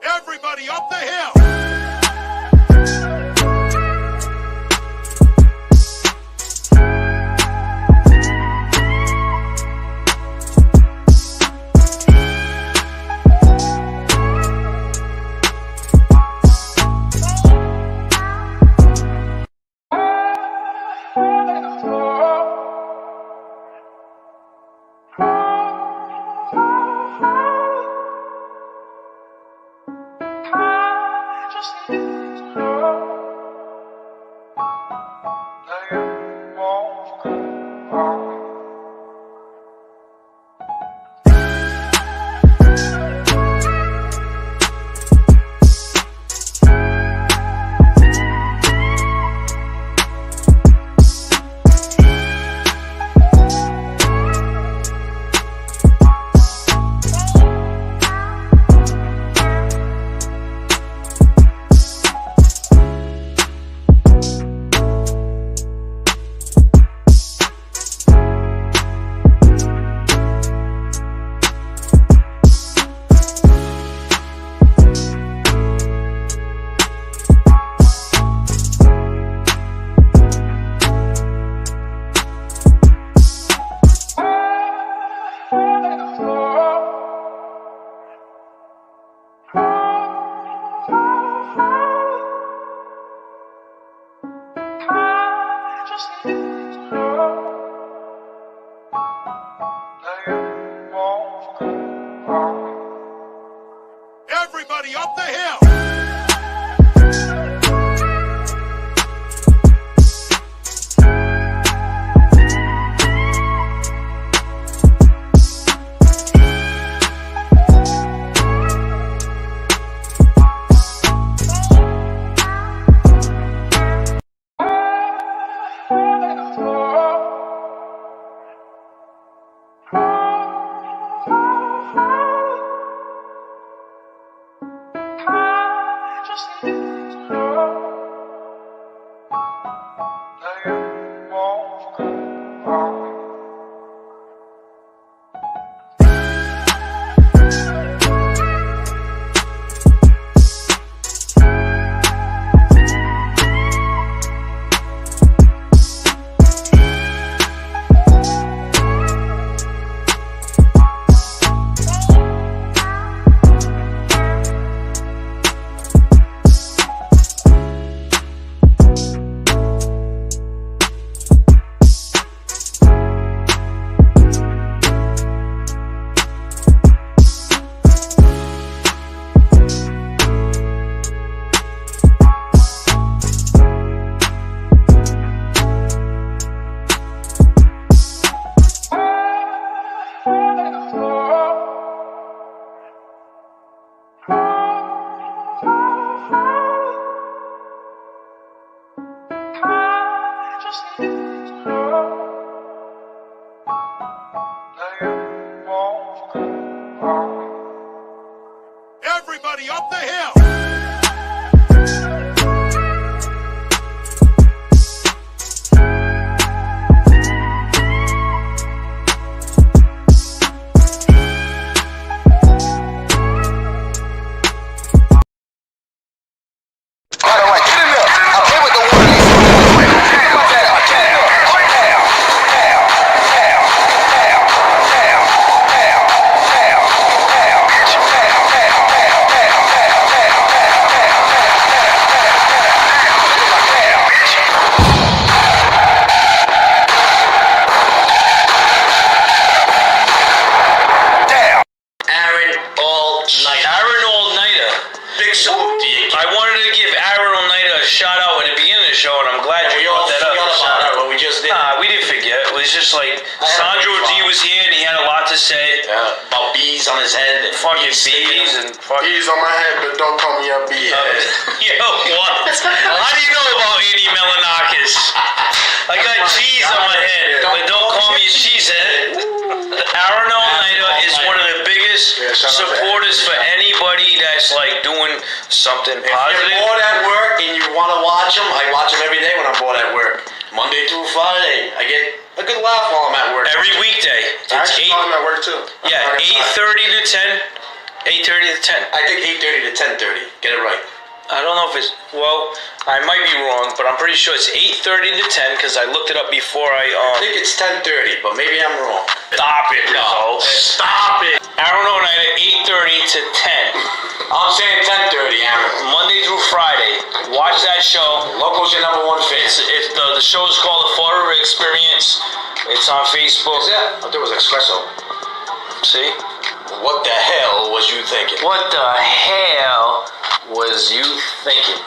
Everybody up the hill! Oh, to say about bees on his head. Fucking bees and bees on my head, but don't call me a bee head. Yo, what? How do you know about Andy Melanakis? I got cheese on my head, but don't call me a cheesehead. Aaron All-Nighter is one of the biggest supporters for anybody that's like doing something positive. If you're bored at work and you want to watch him, I watch him every day when I'm bored at work. Monday through Friday, I get a good laugh while I'm at work. Every weekday. I actually call him at work too. Yeah, 8:30 to 10. 8:30 to 10. I think 8:30 to 10:30. Get it right. I don't know if it's, well, I might be wrong, but I'm pretty sure it's 8:30 to 10 because I looked it up before I think it's 10:30, but maybe I'm wrong. Stop it, no. Stop it. Aaron O'Night at 8:30 to 10. I'm saying 10:30, Aaron. Monday through Friday. Watch that show. Local's your number one fan. The show is called The Fall River Experience. It's on Facebook. Is that? I thought it was Espresso. See? What the hell was you thinking? What the hell was you thinking?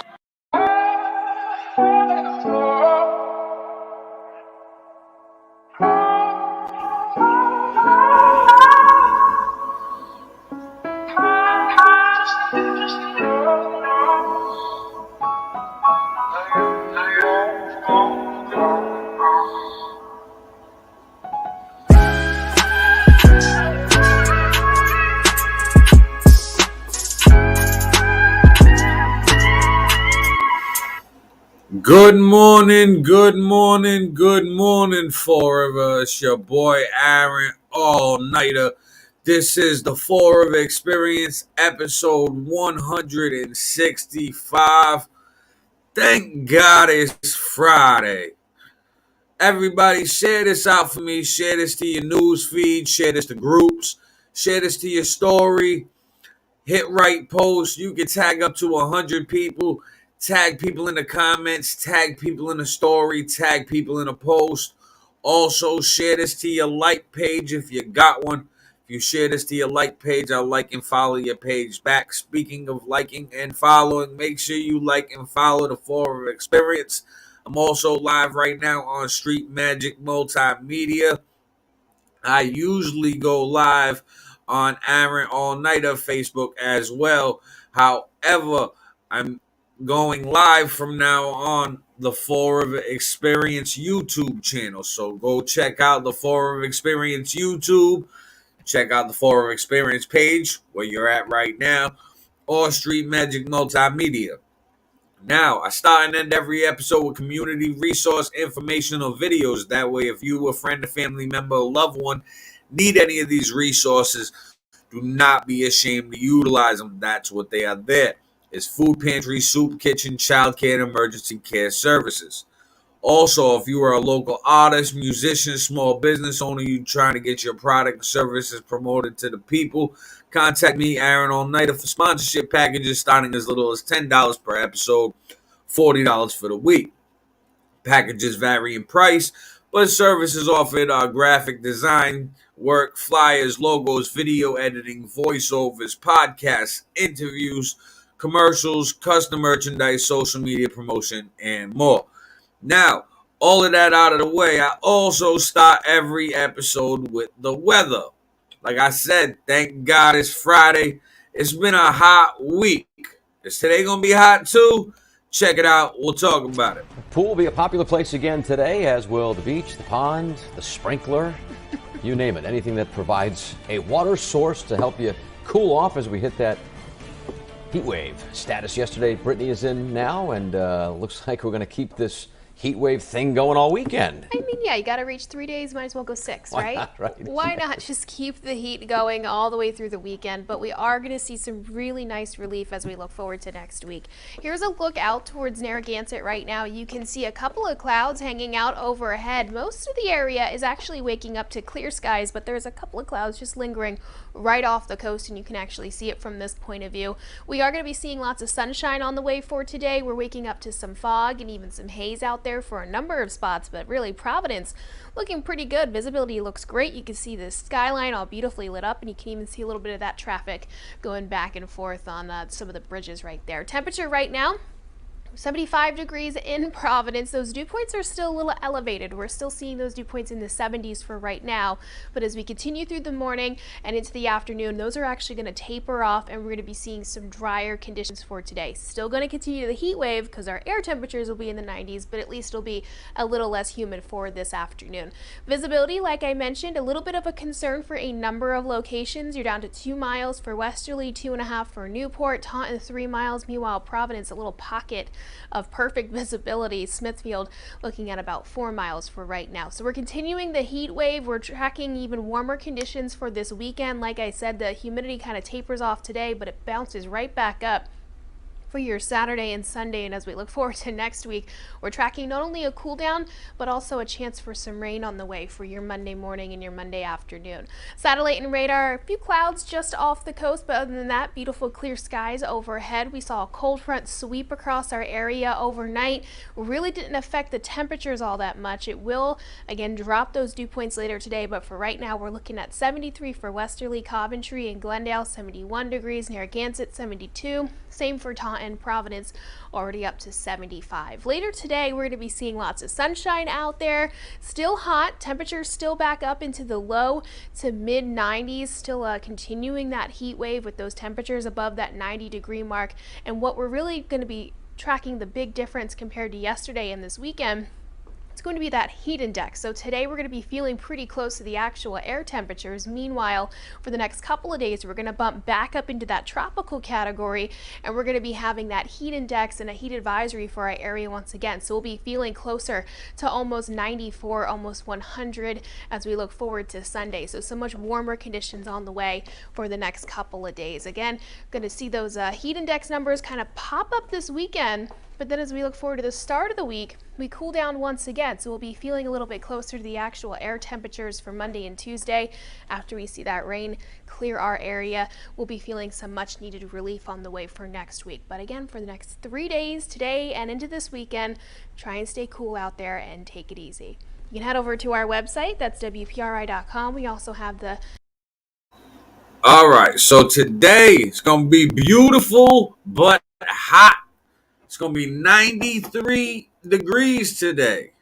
Good morning, Forever. It's your boy Aaron All-Nighter. This is the Forever Experience, episode 165. Thank God it's Friday. Everybody share this out for me. Share this to your news feed. Share this to groups. Share this to your story. Hit right post. You can tag up to 100 people. Tag people in the comments, tag people in the story, tag people in a post. Also, share this to your like page if you got one. If you share this to your like page, I'll like and follow your page back. Speaking of liking and following, make sure you like and follow the Forever Experience. I'm also live right now on Street Magic Multimedia. I usually go live on Aaron All-Nighter Facebook as well. However, I'm going live from now on the Forever Experience YouTube channel. So go check out the Forever Experience YouTube. Check out the Forever Experience page where you're at right now, or Street Magic Multimedia. Now, I start and end every episode with community resource informational videos. That way, if you, a friend, a family member, a loved one, need any of these resources, do not be ashamed to utilize them. That's what they are there. Is food pantry, soup kitchen, child care, and emergency care services. Also, if you are a local artist, musician, small business owner, you trying to get your product and services promoted to the people, contact me, Aaron All-Nighter, for sponsorship packages starting as little as $10 per episode, $40 for the week. Packages vary in price, but services offered are graphic design work, flyers, logos, video editing, voiceovers, podcasts, interviews, commercials, custom merchandise, social media promotion, and more. Now, all of that out of the way, I also start every episode with the weather. Like I said, thank God it's Friday. It's been a hot week. Is today going to be hot too? Check it out. We'll talk about it. The pool will be a popular place again today, as will the beach, the pond, the sprinkler, you name it. Anything that provides a water source to help you cool off as we hit that heat wave status yesterday. Brittany is in now, and looks like we're going to keep this heat wave thing going all weekend. I mean, yeah, you got to reach 3 days, might as well go 6, right? Why not, right? Why not just keep the heat going all the way through the weekend? But we are going to see some really nice relief as we look forward to next week. Here's a look out towards Narragansett right now. You can see a couple of clouds hanging out overhead. Most of the area is actually waking up to clear skies, but there's a couple of clouds just lingering right off the coast, and you can actually see it from this point of view. We are going to be seeing lots of sunshine on the way for today. We're waking up to some fog and even some haze out there for a number of spots, but really Providence looking pretty good. Visibility looks great. You can see the skyline all beautifully lit up, and you can even see a little bit of that traffic going back and forth on some of the bridges right there. Temperature right now, 75 degrees in Providence. Those dew points are still a little elevated. We're still seeing those dew points in the 70s for right now. But as we continue through the morning and into the afternoon, those are actually going to taper off, and we're going to be seeing some drier conditions for today. Still going to continue the heat wave because our air temperatures will be in the 90s, but at least it'll be a little less humid for this afternoon. Visibility, like I mentioned, a little bit of a concern for a number of locations. You're down to 2 miles for Westerly, 2.5 for Newport, Taunton 3 miles. Meanwhile, Providence, a little pocket of perfect visibility. Smithfield looking at about 4 miles for right now. So we're continuing the heat wave. We're tracking even warmer conditions for this weekend. Like I said, the humidity kind of tapers off today, but it bounces right back up for your Saturday and Sunday. And as we look forward to next week, we're tracking not only a cool down, but also a chance for some rain on the way for your Monday morning and your Monday afternoon. Satellite and radar, a few clouds just off the coast, but other than that, beautiful clear skies overhead. We saw a cold front sweep across our area overnight. Really didn't affect the temperatures all that much. It will, again, drop those dew points later today, but for right now, we're looking at 73 for Westerly, Coventry, and Glendale, 71 degrees, Narragansett, 72. Same for Taunton, Providence, already up to 75. Later today, we're going to be seeing lots of sunshine out there. Still hot. Temperatures still back up into the low to mid 90s. Still continuing that heat wave with those temperatures above that 90-degree mark. And what we're really going to be tracking, the big difference compared to yesterday and this weekend, it's going to be that heat index. So today we're going to be feeling pretty close to the actual air temperatures. Meanwhile, for the next couple of days, we're going to bump back up into that tropical category, and we're going to be having that heat index and a heat advisory for our area once again. So we'll be feeling closer to almost 94, almost 100 as we look forward to Sunday. So much warmer conditions on the way for the next couple of days. Again, going to see those heat index numbers kind of pop up this weekend. But then as we look forward to the start of the week, we cool down once again. So we'll be feeling a little bit closer to the actual air temperatures for Monday and Tuesday. After we see that rain clear our area, we'll be feeling some much needed relief on the way for next week. But again, for the next 3 days, today and into this weekend, try and stay cool out there and take it easy. You can head over to our website. That's WPRI.com. We also have the... All right, so today it's going to be beautiful but hot. It's going to be 93 degrees today.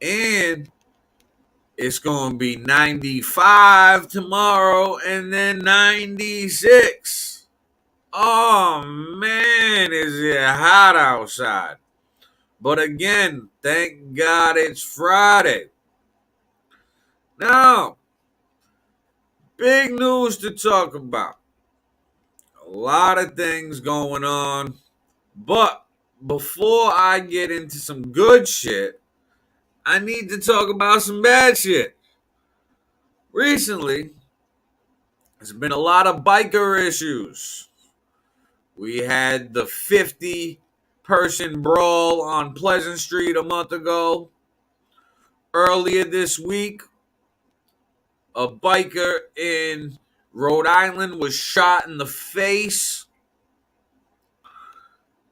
And it's going to be 95 tomorrow and then 96. Oh, man, is it hot outside. But again, thank God it's Friday. Now, big news to talk about. A lot of things going on. But before I get into some good shit, I need to talk about some bad shit. Recently, there's been a lot of biker issues. We had the 50-person brawl on Pleasant Street a month ago. Earlier this week, a biker in Rhode Island was shot in the face.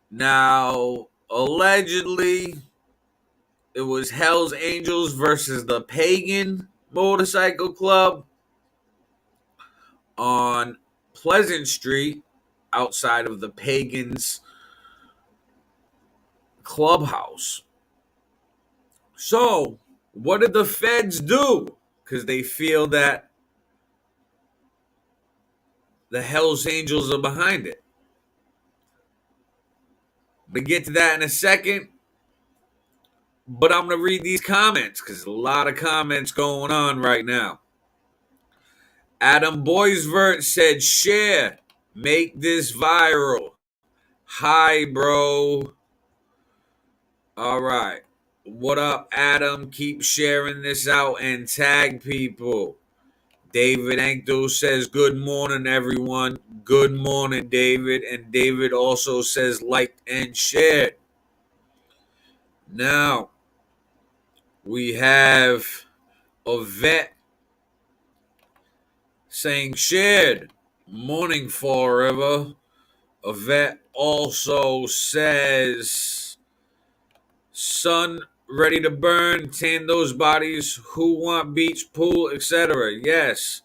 Now, allegedly, it was Hell's Angels versus the Pagan Motorcycle Club on Pleasant Street outside of the Pagans clubhouse. So, what did the feds do? Because they feel that the Hell's Angels are behind it. We'll get to that in a second. But I'm going to read these comments because there's a lot of comments going on right now. Adam Boisvert said, share, make this viral. Hi, bro. All right. What up, Adam? Keep sharing this out and tag people. David Ankdo says, good morning, everyone. Good morning, David. And David also says, like and share. Now, we have Yvette saying, shared. Morning forever. Yvette also says, sun ready to burn, tan those bodies, who want beach, pool, etc. Yes.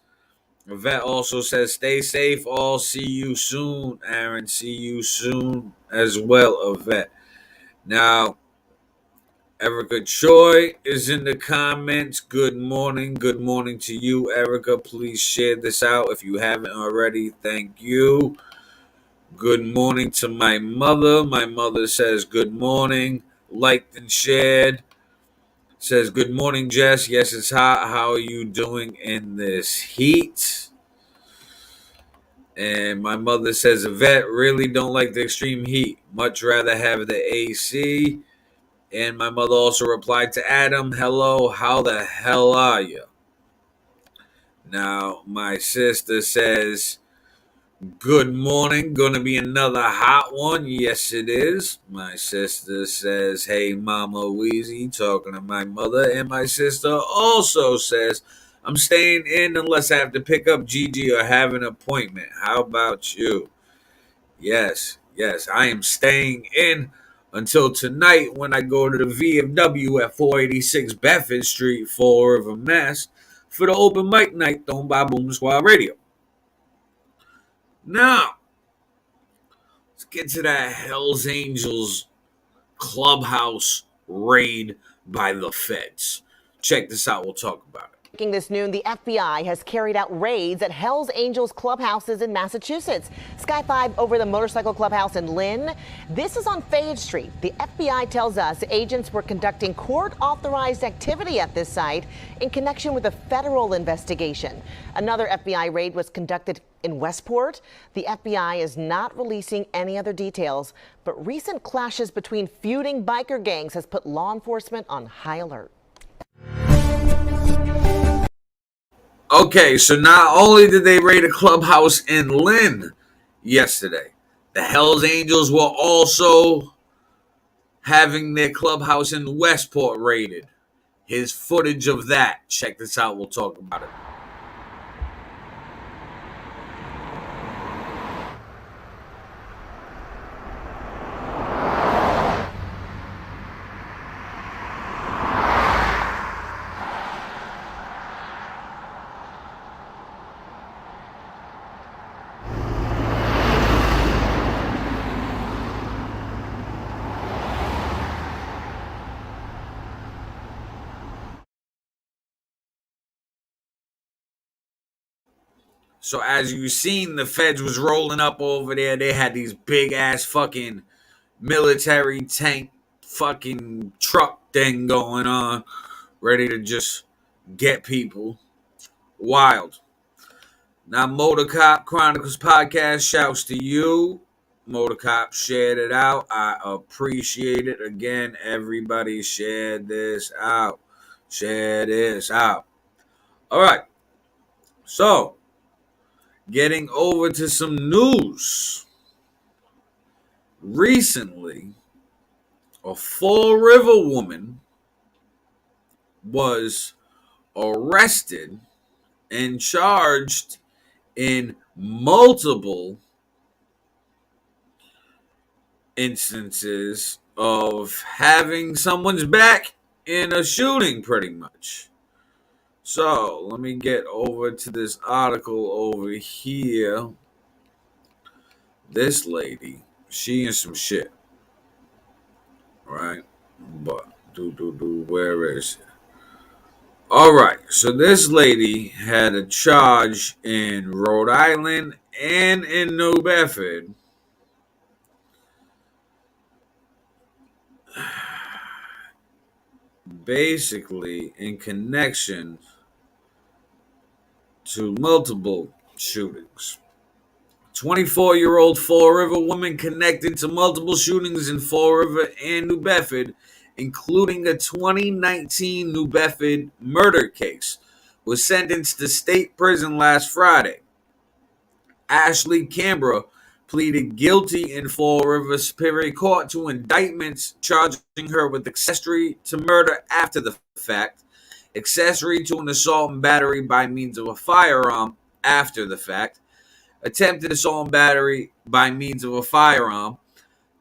Yvette also says, stay safe, all. See you soon, Aaron. See you soon as well, Yvette. Now, Erica Choi is in the comments. Good morning. Good morning to you, Erica. Please share this out if you haven't already. Thank you. Good morning to my mother. My mother says good morning. Liked and shared. Says good morning, Jess. Yes, it's hot. How are you doing in this heat? And my mother says, Yvette, really don't like the extreme heat. Much rather have the AC. And my mother also replied to Adam, hello, how the hell are you? Now, my sister says, good morning, gonna be another hot one. Yes, it is. My sister says, hey, Mama Wheezy, talking to my mother. And my sister also says, I'm staying in unless I have to pick up Gigi or have an appointment. How about you? Yes, I am staying in until tonight when I go to the VFW at 486 Bedford Street, Fall River, Mass, for the open mic night thrown by Boom Squad Radio. Now, let's get to that Hells Angels clubhouse raid by the feds. Check this out. We'll talk about it. Breaking this noon, the FBI has carried out raids at Hells Angels clubhouses in Massachusetts. Sky 5 over the motorcycle clubhouse in Lynn. This is on Fayette Street. The FBI tells us agents were conducting court-authorized activity at this site in connection with a federal investigation. Another FBI raid was conducted in Westport. The FBI is not releasing any other details, but recent clashes between feuding biker gangs has put law enforcement on high alert. Okay, so not only did they raid a clubhouse in Lynn yesterday, the Hells Angels were also having their clubhouse in Westport raided. Here's footage of that. Check this out. We'll talk about it. So as you seen, the feds was rolling up over there. They had these big ass fucking military tank fucking truck thing going on, ready to just get people. Wild. Now, Motor Cop Chronicles podcast shouts to you. Motor Cop shared it out. I appreciate it. Again, everybody share this out. Share this out. All right. So, getting over to some news. Recently, a Fall River woman was arrested and charged in multiple instances of having someone's back in a shooting, pretty much. So, let me get over to this article over here. This lady, she in some shit. Right? But, where is it? Alright, so this lady had a charge in Rhode Island and in New Bedford. Basically, in connection to multiple shootings. 24-year-old Fall River woman connected to multiple shootings in Fall River and New Bedford, including a 2019 New Bedford murder case, was sentenced to state prison last Friday. Ashley Canberra pleaded guilty in Fall River Superior Court to indictments charging her with accessory to murder after the fact, accessory to an assault and battery by means of a firearm after the fact, attempted assault and battery by means of a firearm,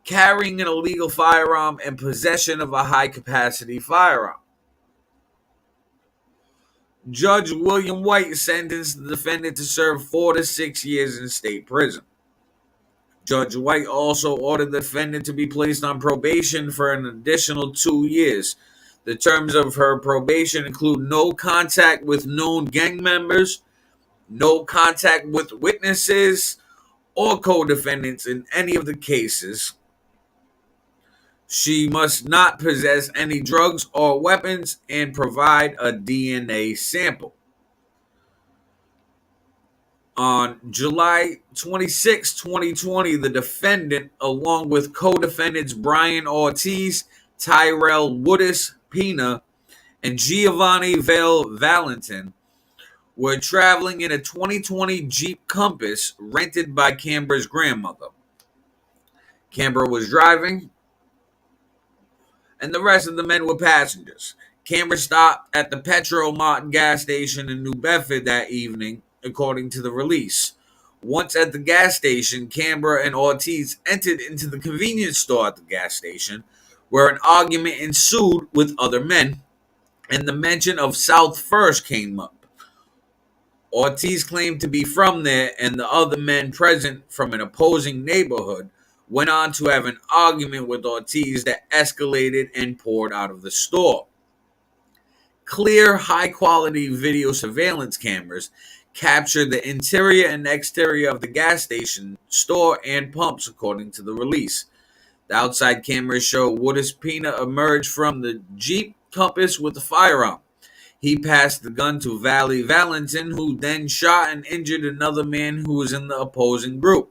carrying an illegal firearm, and possession of a high-capacity firearm. Judge William White sentenced the defendant to serve 4 to 6 years in state prison. Judge White also ordered the defendant to be placed on probation for an additional 2 years. The terms of her probation include no contact with known gang members, no contact with witnesses or co-defendants in any of the cases. She must not possess any drugs or weapons and provide a DNA sample. On July 26, 2020, the defendant, along with co-defendants Brian Ortiz, Tyrell Woodis Pina, and Giovanni Vale Valentin, were traveling in a 2020 Jeep Compass rented by Canberra's grandmother. Canberra was driving, and the rest of the men were passengers. Canberra stopped at the Petromart gas station in New Bedford that evening, according to the release. Once at the gas station, Canberra and Ortiz entered into the convenience store at the gas station, where an argument ensued with other men, and the mention of South First came up. Ortiz claimed to be from there, and the other men present from an opposing neighborhood went on to have an argument with Ortiz that escalated and poured out of the store. Clear, high-quality video surveillance cameras captured the interior and exterior of the gas station, store, and pumps, according to the release. The outside cameras show Woodis Pina emerge from the Jeep Compass with a firearm. He passed the gun to Valley Valentin, who then shot and injured another man who was in the opposing group.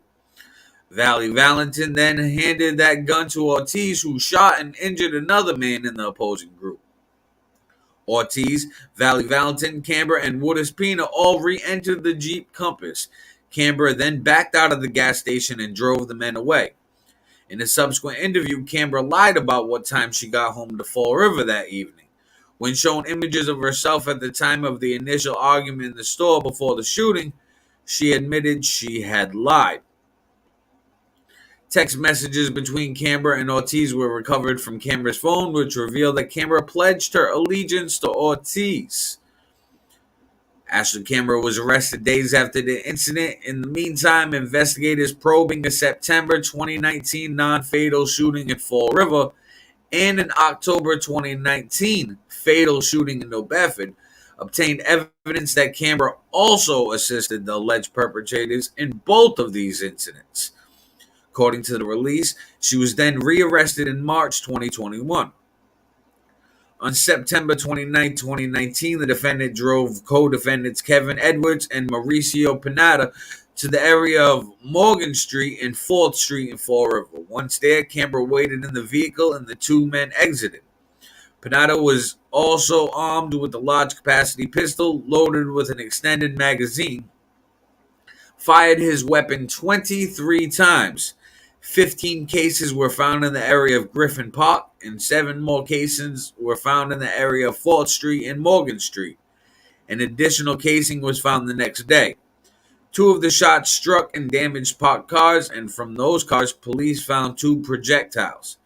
Valley Valentin then handed that gun to Ortiz, who shot and injured another man in the opposing group. Ortiz, Valley Valentin, Canberra, and Woodis Pina all re-entered the Jeep Compass. Canberra then backed out of the gas station and drove the men away. In a subsequent interview, Canberra lied about what time she got home to Fall River that evening. When shown images of herself at the time of the initial argument in the store before the shooting, she admitted she had lied. Text messages between Canberra and Ortiz were recovered from Canberra's phone, which revealed that Canberra pledged her allegiance to Ortiz. Ashley Canberra was arrested days after the incident. In the meantime, investigators probing a September 2019 non-fatal shooting at Fall River and an October 2019 fatal shooting in New Bedford obtained evidence that Canberra also assisted the alleged perpetrators in both of these incidents. According to the release, she was then rearrested in March 2021. On September 29, 2019, the defendant drove co-defendants Kevin Edwards and Mauricio Pineda to the area of Morgan Street and 4th Street in Fall River. Once there, Canberra waited in the vehicle and the two men exited. Pineda was also armed with a large-capacity pistol loaded with an extended magazine, fired his weapon 23 times. 15 cases were found in the area of Griffin Park, and 7 more cases were found in the area of 4th Street and Morgan Street. An additional casing was found the next day. 2 of the shots struck and damaged parked cars, and from those cars, police found 2 projectiles.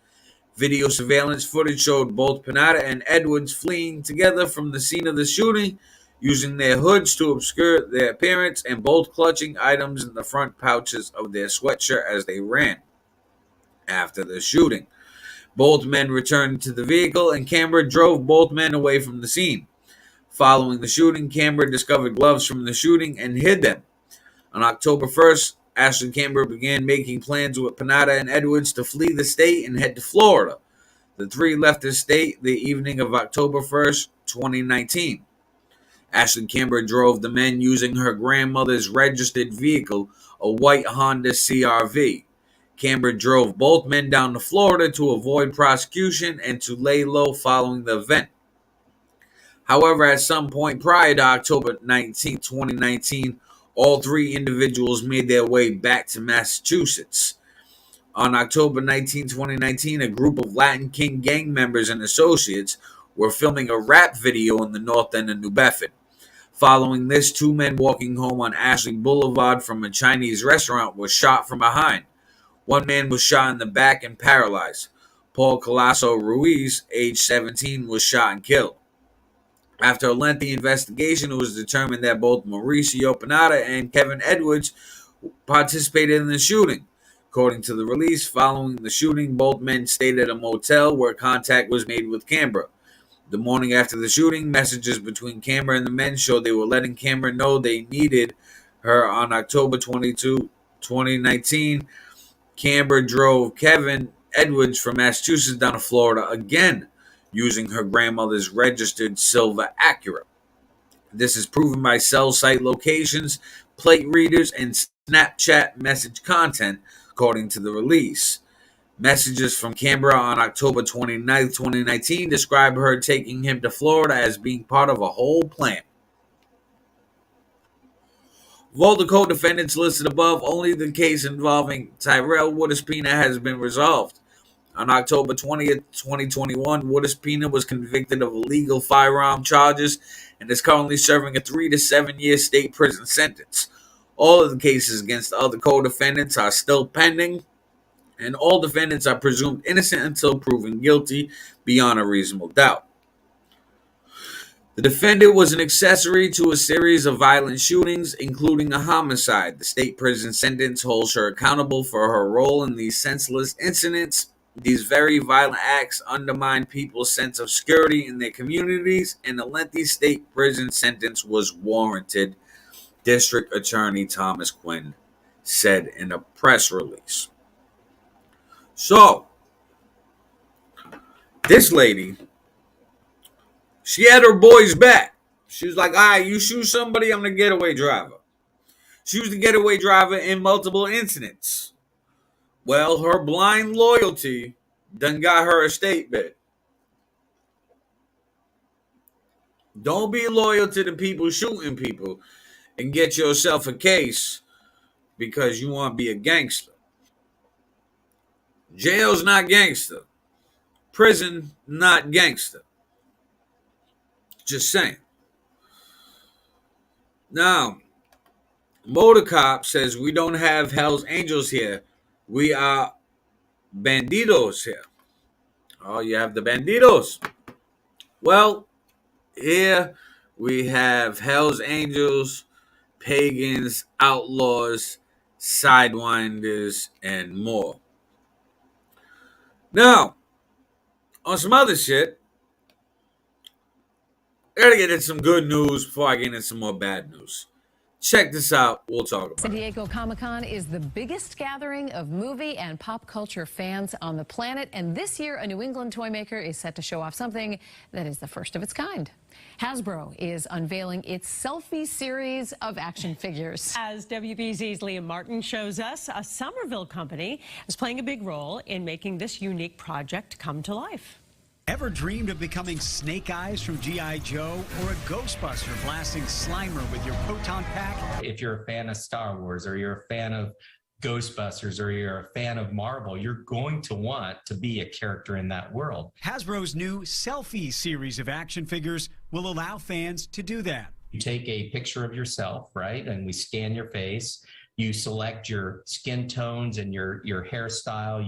Video surveillance footage showed both Pineda and Edwards fleeing together from the scene of the shooting, using their hoods to obscure their appearance and both clutching items in the front pouches of their sweatshirt as they ran. After the shooting, both men returned to the vehicle and Canberra drove both men away from the scene. Following the shooting, Canberra discovered gloves from the shooting and hid them. On October 1st, Ashley Canberra began making plans with Pineda and Edwards to flee the state and head to Florida. The 3 left the state the evening of October 1st, 2019. Ashley Canberra drove the men using her grandmother's registered vehicle, a white Honda CR-V. Canberra drove both men down to Florida to avoid prosecution and to lay low following the event. However, at some point prior to October 19, 2019, all 3 individuals made their way back to Massachusetts. On October 19, 2019, a group of Latin King gang members and associates were filming a rap video in the north end of New Bedford. Following this, 2 men walking home on Ashley Boulevard from a Chinese restaurant were shot from behind. 1 man was shot in the back and paralyzed. Paul Colossal Ruiz, age 17, was shot and killed. After a lengthy investigation, it was determined that both Mauricio Pineda and Kevin Edwards participated in the shooting. According to the release, following the shooting, both men stayed at a motel where contact was made with Canberra. The morning after the shooting, messages between Canberra and the men showed they were letting Canberra know they needed her. On October 22, 2019, Canberra drove Kevin Edwards from Massachusetts down to Florida again, using her grandmother's registered silver Acura. This is proven by cell site locations, plate readers, and Snapchat message content, according to the release. Messages from Canberra on October 29, 2019 describe her taking him to Florida as being part of a whole plan. Of all the co-defendants listed above, only the case involving Tyrell Wooders-Pina has been resolved. On October 20th, 2021, Wooders-Pina was convicted of illegal firearm charges and is currently serving a 3 to 7 year state prison sentence. All of the cases against the other co-defendants are still pending, and all defendants are presumed innocent until proven guilty beyond a reasonable doubt. The defendant was an accessory to a series of violent shootings, including a homicide. The state prison sentence holds her accountable for her role in these senseless incidents. These very violent acts undermine people's sense of security in their communities, and a lengthy state prison sentence was warranted, District Attorney Thomas Quinn said in a press release. So, this lady, she had her boys back. She was like, all right, you shoot somebody, I'm the getaway driver. She was the getaway driver in multiple incidents. Well, her blind loyalty done got her a state bid. Don't be loyal to the people shooting people and get yourself a case because you want to be a gangster. Jail's not gangster. Prison, not gangster. Just saying. Now, Motor Cop says we don't have Hell's Angels here. We are bandidos here. Oh, you have the bandidos. Well, here we have Hell's Angels, pagans, outlaws, sidewinders, and more. Now, on some other shit, I gotta get into some good news before I get into some more bad news. Check this out. We'll talk about it. San Diego Comic-Con is the biggest gathering of movie and pop culture fans on the planet. And this year, a New England toy maker is set to show off something that is the first of its kind. Hasbro is unveiling its selfie series of action figures. As WBZ's Liam Martin shows us, a Somerville company is playing a big role in making this unique project come to life. Ever dreamed of becoming Snake Eyes from G.I. Joe or a Ghostbuster blasting Slimer with your proton pack? If you're a fan of Star Wars or you're a fan of Ghostbusters or you're a fan of Marvel, you're going to want to be a character in that world. Hasbro's new Selfie series of action figures will allow fans to do that. You take a picture of yourself, right, and we scan your face. You select your skin tones and your hairstyle.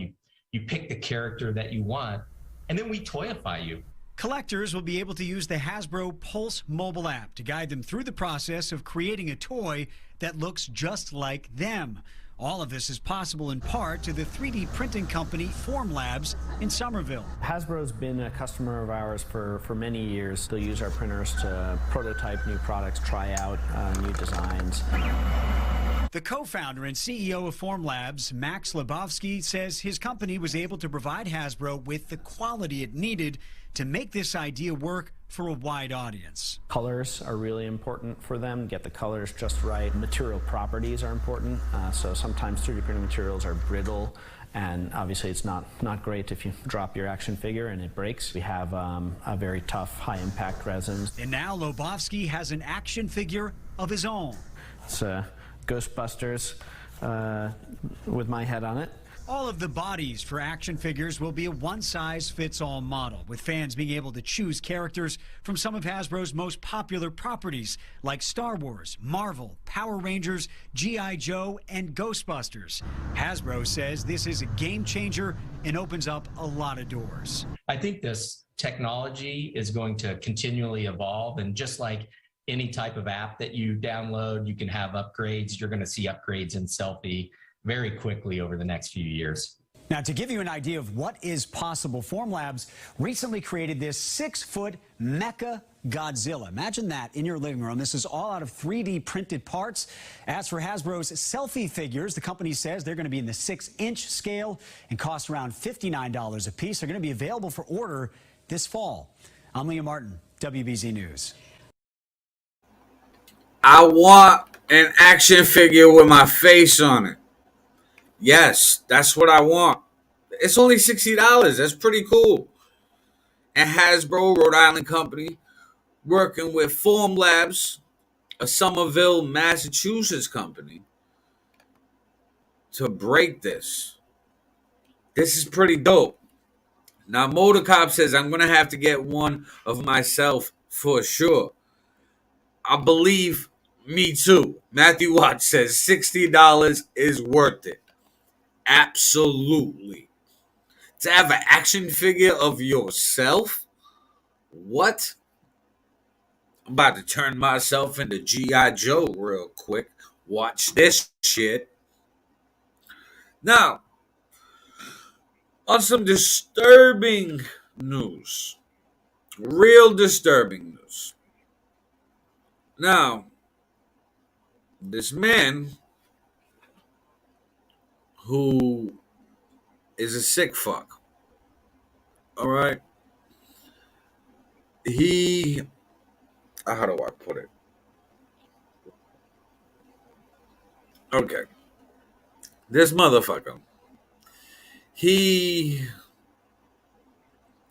You pick the character that you want. And then we toyify you. Collectors will be able to use the Hasbro Pulse mobile app to guide them through the process of creating a toy that looks just like them. All of this is possible in part to the 3D printing company Formlabs in Somerville. Hasbro's been a customer of ours for many years. They'll use our printers to prototype new products, try out new designs. The co-founder and CEO of Formlabs, Max Lebowski, says his company was able to provide Hasbro with the quality it needed to make this idea work for a wide audience. Colors are really important for them. Get the colors just right. Material properties are important. So sometimes 3D printed materials are brittle, and obviously it's not great if you drop your action figure and it breaks. We have a very tough, high-impact resins. And now Lebowski has an action figure of his own. It's Ghostbusters with my head on it. All of the bodies for action figures will be a one-size-fits-all model, with fans being able to choose characters from some of Hasbro's most popular properties, like Star Wars, Marvel, Power Rangers, G.I. Joe, and Ghostbusters. Hasbro says this is a game changer and opens up a lot of doors. I think this technology is going to continually evolve, and just like any type of app that you download, you can have upgrades. You're going to see upgrades in selfie very quickly over the next few years. Now, to give you an idea of what is possible, Formlabs recently created this 6-foot Mecha Godzilla. Imagine that in your living room. This is all out of 3D printed parts. As for Hasbro's selfie figures, the company says they're going to be in the 6-inch scale and cost around $59 a piece. They're going to be available for order this fall. I'm Liam Martin, WBZ News. I want an action figure with my face on it. Yes, that's what I want. It's only $60. That's pretty cool. And Hasbro, Rhode Island company, working with Formlabs, a Somerville, Massachusetts company, to break this. This is pretty dope. Now, Motor Cop says I'm going to have to get one of myself for sure. I believe me too. Matthew Watts says $60 is worth it. Absolutely. To have an action figure of yourself? What? I'm about to turn myself into G.I. Joe real quick. Watch this shit. Now, on some disturbing news. Real disturbing news. Now, this man who is a sick fuck. All right. How do I put it? Okay. This motherfucker.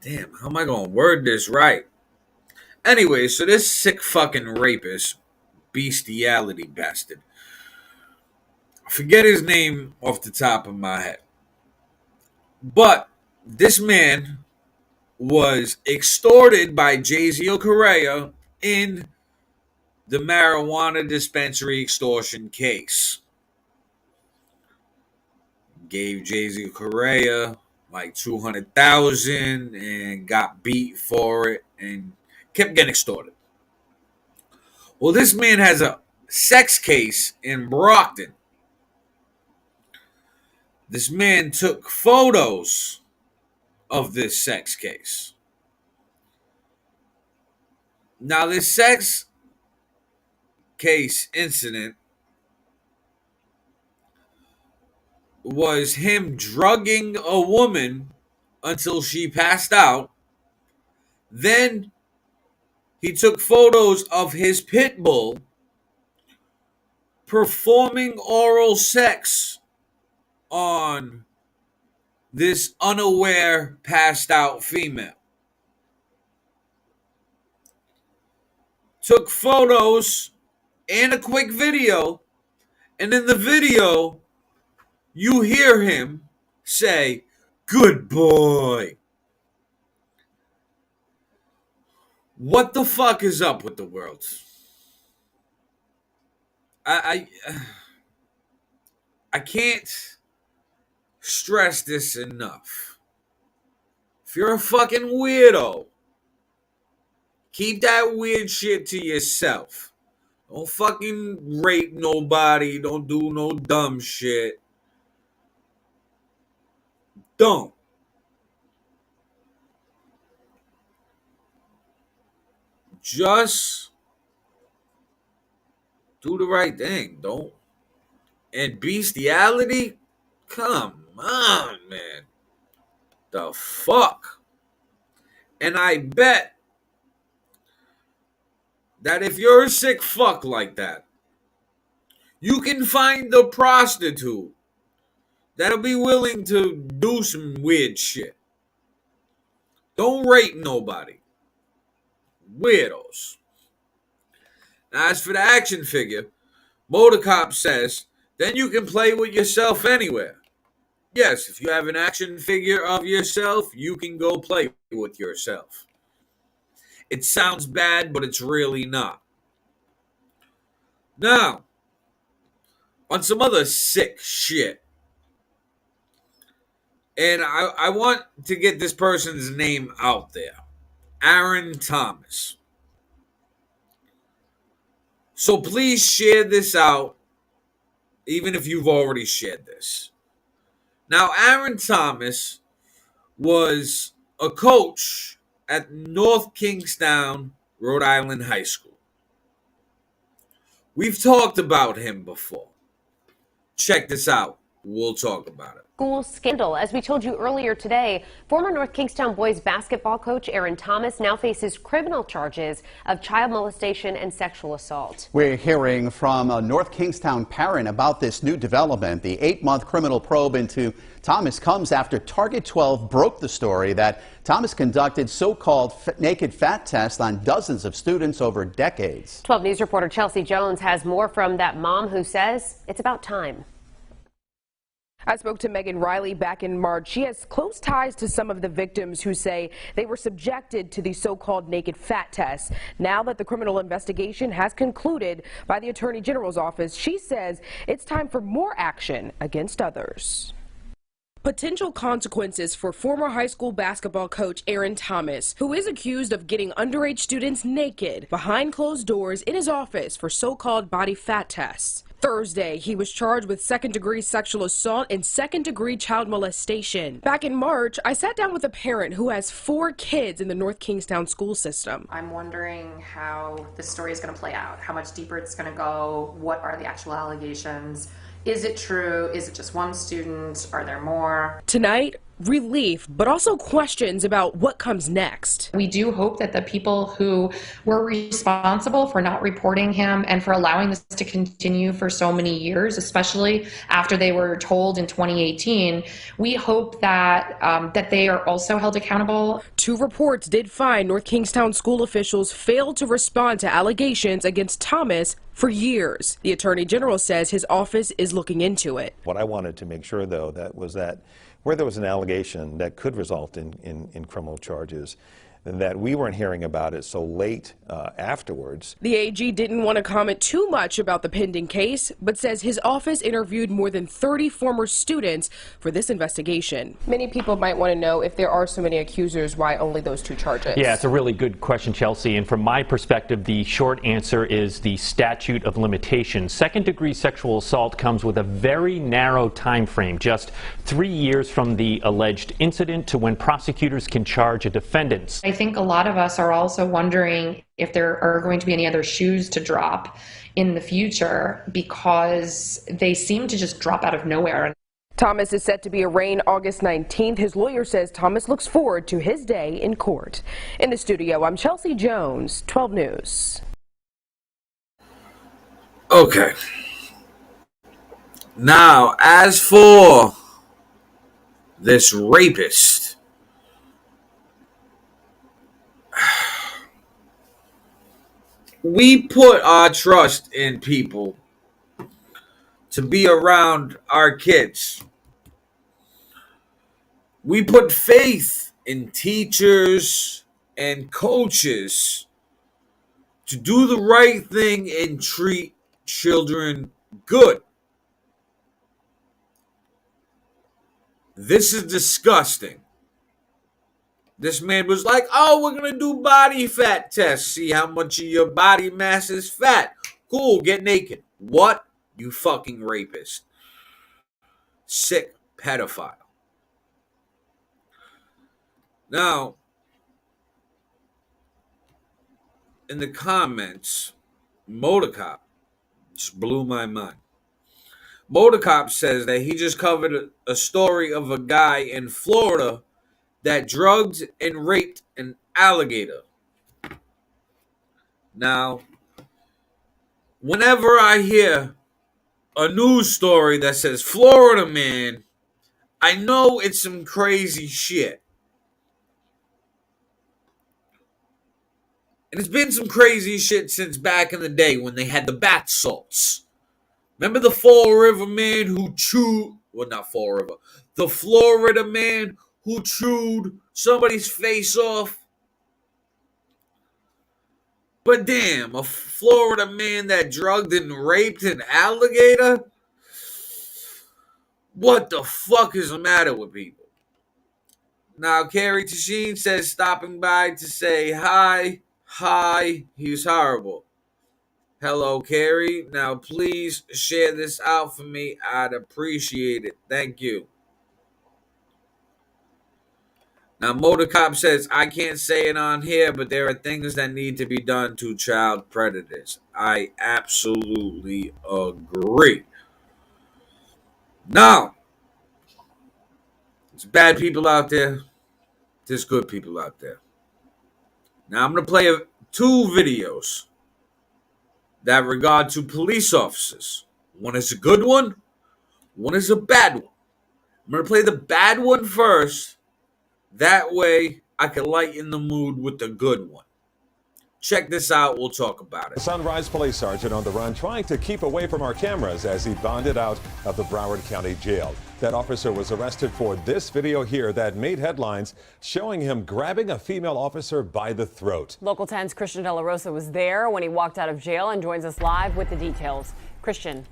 Damn, how am I going to word this right? Anyway, so this sick fucking rapist, bestiality bastard. I forget his name off the top of my head. But this man was extorted by Jay-Z Correa in the marijuana dispensary extortion case. Gave Jay-Z Correa like $200,000 and got beat for it and kept getting extorted. Well, this man has a sex case in Brockton. This man took photos of this sex case. Now, this sex case incident was him drugging a woman until she passed out. Then he took photos of his pit bull performing oral sex on this unaware, passed out female. Took photos and a quick video, and in the video, you hear him say, "Good boy." What the fuck is up with the world? I can't stress this enough. If you're a fucking weirdo, keep that weird shit to yourself. Don't fucking rape nobody. Don't do no dumb shit. Don't. Just do the right thing. Don't. And bestiality? Come on, man. The fuck? And I bet that if you're a sick fuck like that, you can find the prostitute that'll be willing to do some weird shit. Don't rape nobody. Weirdos. Now, as for the action figure, Motor Cop says, then you can play with yourself anywhere. Yes, if you have an action figure of yourself, you can go play with yourself. It sounds bad, but it's really not. Now, on some other sick shit. And I want to get this person's name out there. Aaron Thomas. So please share this out even if you've already shared this. Now, Aaron Thomas was a coach at North Kingstown, Rhode Island High School. We've talked about him before. Check this out. We'll talk about it. School scandal. As we told you earlier today, former North Kingstown boys basketball coach Aaron Thomas now faces criminal charges of child molestation and sexual assault. We're hearing from a North Kingstown parent about this new development. The 8-month criminal probe into Thomas comes after Target 12 broke the story that Thomas conducted so-called naked fat tests on dozens of students over decades. 12 News reporter Chelsea Jones has more from that mom who says it's about time. I spoke to Megan Riley back in March. She has close ties to some of the victims who say they were subjected to the so-called naked fat test. Now that the criminal investigation has concluded by the Attorney General's office, she says it's time for more action against others. Potential consequences for former high school basketball coach Aaron Thomas, who is accused of getting underage students naked behind closed doors in his office for so-called body fat tests. Thursday, he was charged with second-degree sexual assault and second-degree child molestation. Back in March, I sat down with a parent who has 4 kids in the North Kingstown school system. I'm wondering how this story is going to play out, how much deeper it's going to go, what are the actual allegations, is it true, is it just one student, are there more? Tonight, relief, but also questions about what comes next. We do hope that the people who were responsible for not reporting him and for allowing this to continue for so many years, especially after they were told in 2018, we hope that that they are also held accountable. 2 reports did find North Kingstown school officials failed to respond to allegations against Thomas for years. The Attorney General says his office is looking into it. What I wanted to make sure, though, that where there was an allegation that could result in criminal charges, that we weren't hearing about it so late afterwards. The AG didn't want to comment too much about the pending case, but says his office interviewed more than 30 former students for this investigation. Many people might want to know, if there are so many accusers, why only those 2 charges? Yeah, it's a really good question, Chelsea. And from my perspective, the short answer is the statute of limitations. Second-degree sexual assault comes with a very narrow time frame, just 3 years from the alleged incident to when prosecutors can charge a defendant. I think a lot of us are also wondering if there are going to be any other shoes to drop in the future, because they seem to just drop out of nowhere. Thomas is set to be arraigned August 19th. His lawyer says Thomas looks forward to his day in court. In the studio, I'm Chelsea Jones, 12 News. Okay. Now, as for this rapist, we put our trust in people to be around our kids. We put faith in teachers and coaches to do the right thing and treat children good. This is disgusting. This man was like, oh, we're going to do body fat tests. See how much of your body mass is fat. Cool, get naked. What? You fucking rapist. Sick pedophile. Now, in the comments, Motorcop just blew my mind. Motorcop says that he just covered a story of a guy in Florida that drugged and raped an alligator. Now, whenever I hear a news story that says Florida man, I know it's some crazy shit. And it's been some crazy shit since back in the day when they had the bath salts. Remember the Fall River man who chewed, well, not Fall River, the Florida man who chewed somebody's face off? But damn, a Florida man that drugged and raped an alligator? What the fuck is the matter with people? Now, Carrie Tasheen says stopping by to say hi. Hi, he was horrible. Hello, Carrie. Now, please share this out for me. I'd appreciate it. Thank you. Now, Motor Cop says, I can't say it on here, but there are things that need to be done to child predators. I absolutely agree. Now, there's bad people out there. There's good people out there. Now, I'm going to play two videos that regard to police officers. One is a good one. One is a bad one. I'm going to play the bad one first. That way, I can lighten the mood with the good one. Check this out. We'll talk about it. A Sunrise police sergeant on the run trying to keep away from our cameras as he bonded out of the Broward County Jail. That officer was arrested for this video here that made headlines, showing him grabbing a female officer by the throat. Local 10's Christian De La Rosa was there when he walked out of jail and joins us live with the details. Christian.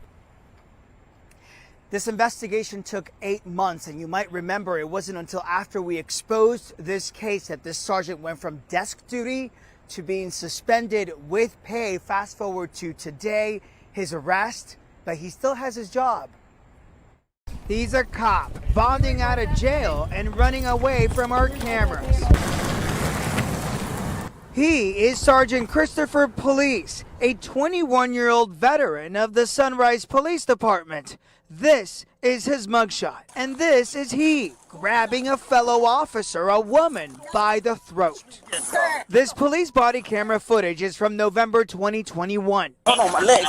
This investigation took 8 months, and you might remember it wasn't until after we exposed this case that this sergeant went from desk duty to being suspended with pay. Fast forward to today, his arrest, but he still has his job. He's a cop bonding out of jail and running away from our cameras. He is Sergeant Christopher Police, a 21-year-old veteran of the Sunrise Police Department. This is his mugshot, and this is he grabbing a fellow officer, a woman, by the throat. This police body camera footage is from November 2021.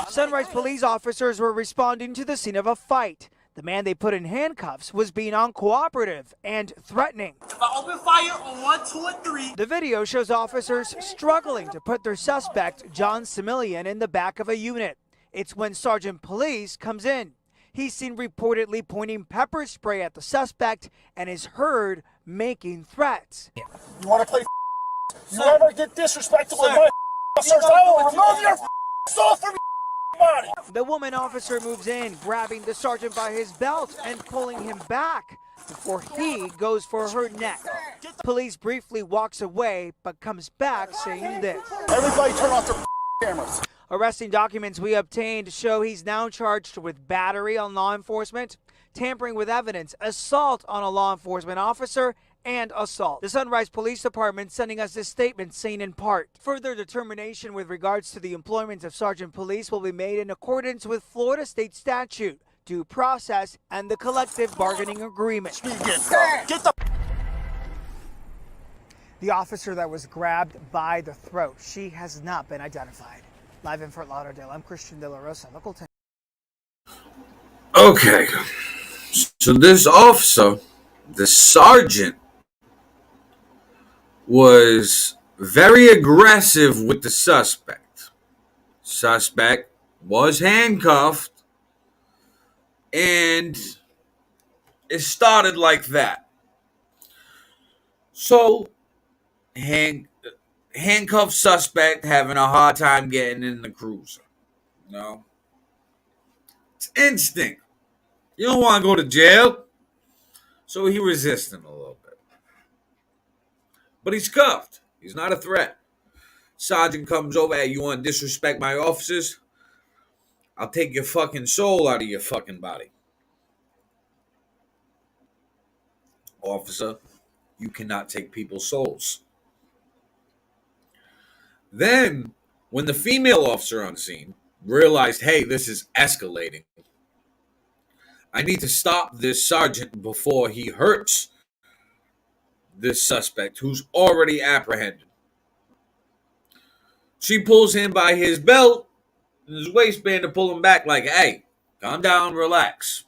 Sunrise police officers were responding to the scene of a fight. The man they put in handcuffs was being uncooperative and threatening. If I open fire on 1, 2, and 3. The video shows officers struggling to put their suspect, John Similian, in the back of a unit. It's when Sergeant Police comes in. He's seen reportedly pointing pepper spray at the suspect and is heard making threats. You want to play? You ever get disrespectful with my officers? I will remove your soul from your body. The woman officer moves in, grabbing the sergeant by his belt and pulling him back before he goes for her neck. Police briefly walks away, but comes back saying this. Everybody turn off their cameras. Arresting documents we obtained show he's now charged with battery on law enforcement, tampering with evidence, assault on a law enforcement officer, and assault. The Sunrise Police Department sending us this statement saying in part, further determination with regards to the employment of Sergeant Police will be made in accordance with Florida State statute, due process, and the collective bargaining agreement. The officer that was grabbed by the throat, she has not been identified. Live in Fort Lauderdale, I'm Christian De La Rosa, Local 10. Okay, so this officer, the sergeant, was very aggressive with the suspect. Suspect was handcuffed, and it started like that. So, handcuffed suspect having a hard time getting in the cruiser. No. It's instinct. You don't want to go to jail. So he resisting a little bit. But he's cuffed. He's not a threat. Sergeant comes over, hey, you want to disrespect my officers? I'll take your fucking soul out of your fucking body. Officer, you cannot take people's souls. Then, when the female officer on scene realized, hey, this is escalating, I need to stop this sergeant before he hurts this suspect who's already apprehended. She pulls him by his belt and his waistband to pull him back like, hey, calm down, relax.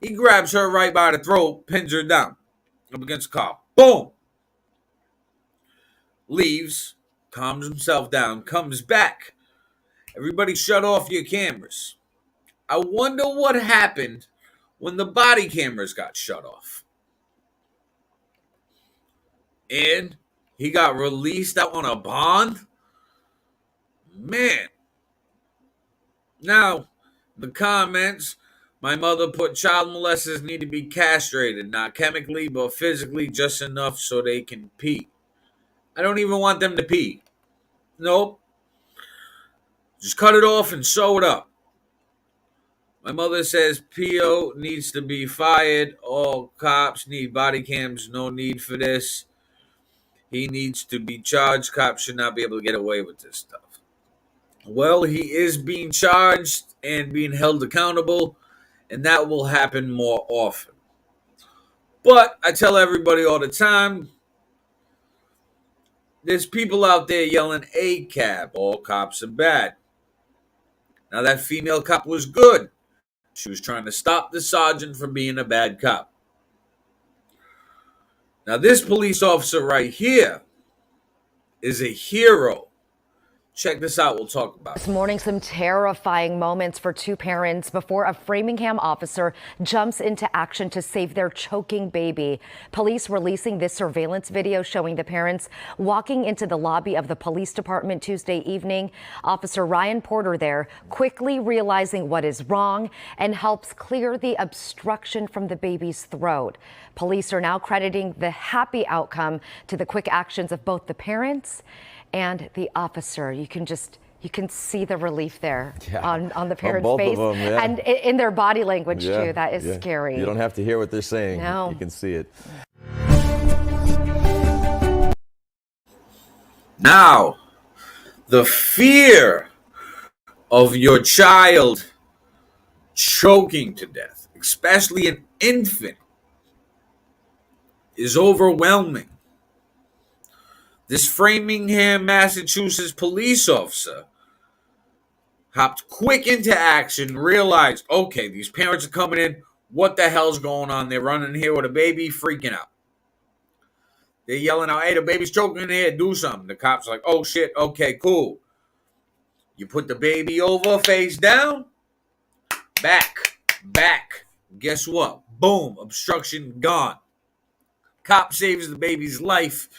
He grabs her right by the throat, pins her down up against the car. Boom! Leaves, calms himself down, comes back. Everybody shut off your cameras. I wonder what happened when the body cameras got shut off. And he got released out on a bond? Man. Now, the comments, my mother put child molesters need to be castrated, not chemically, but physically, just enough so they can pee. I don't even want them to pee. Nope. Just cut it off and sew it up. My mother says P.O. needs to be fired. All cops need body cams. No need for this. He needs to be charged. Cops should not be able to get away with this stuff. Well, he is being charged and being held accountable, and that will happen more often. But I tell everybody all the time, there's people out there yelling ACAB. All cops are bad. Now, that female cop was good. She was trying to stop the sergeant from being a bad cop. Now, this police officer right here is a hero. Check this out. We'll talk about it. This morning, some terrifying moments for two parents before a Framingham officer jumps into action to save their choking baby. Police releasing this surveillance video showing the parents walking into the lobby of the police department Tuesday evening. Officer Ryan Porter there quickly realizing what is wrong and helps clear the obstruction from the baby's throat. Police are now crediting the happy outcome to the quick actions of both the parents and the officer. You can see the relief there on the parents' both face of them, yeah. and in their body language Yeah, too. That is yeah. scary. You don't have to hear what they're saying. No. You can see it. Now, the fear of your child choking to death, especially an infant, is overwhelming. This Framingham, Massachusetts police officer hopped quick into action, realized, okay, these parents are coming in. What the hell's going on? They're running here with a baby, freaking out. They're yelling out, hey, the baby's choking in here, do something. The cops are like, oh, shit, okay, cool. You put the baby over, face down, back. Guess what? Boom, obstruction gone. Cop saves the baby's life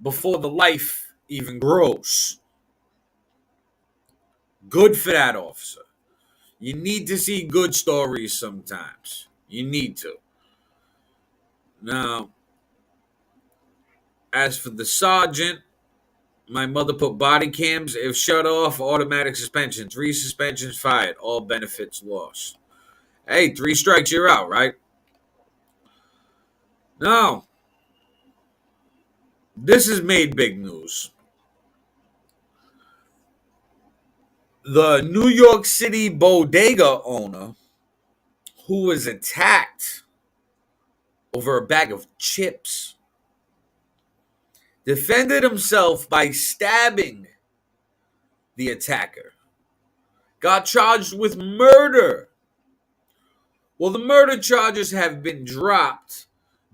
before the life even grows. Good for that officer. You need to see good stories sometimes. You need to. Now, as for the sergeant, my mother put body cams. If shut off, automatic suspension. 3 suspensions fired. All benefits lost. Hey, 3 strikes, you're out, right? Now, this has made big news. The New York City bodega owner who was attacked over a bag of chips defended himself by stabbing the attacker. Got charged with murder. Well, the murder charges have been dropped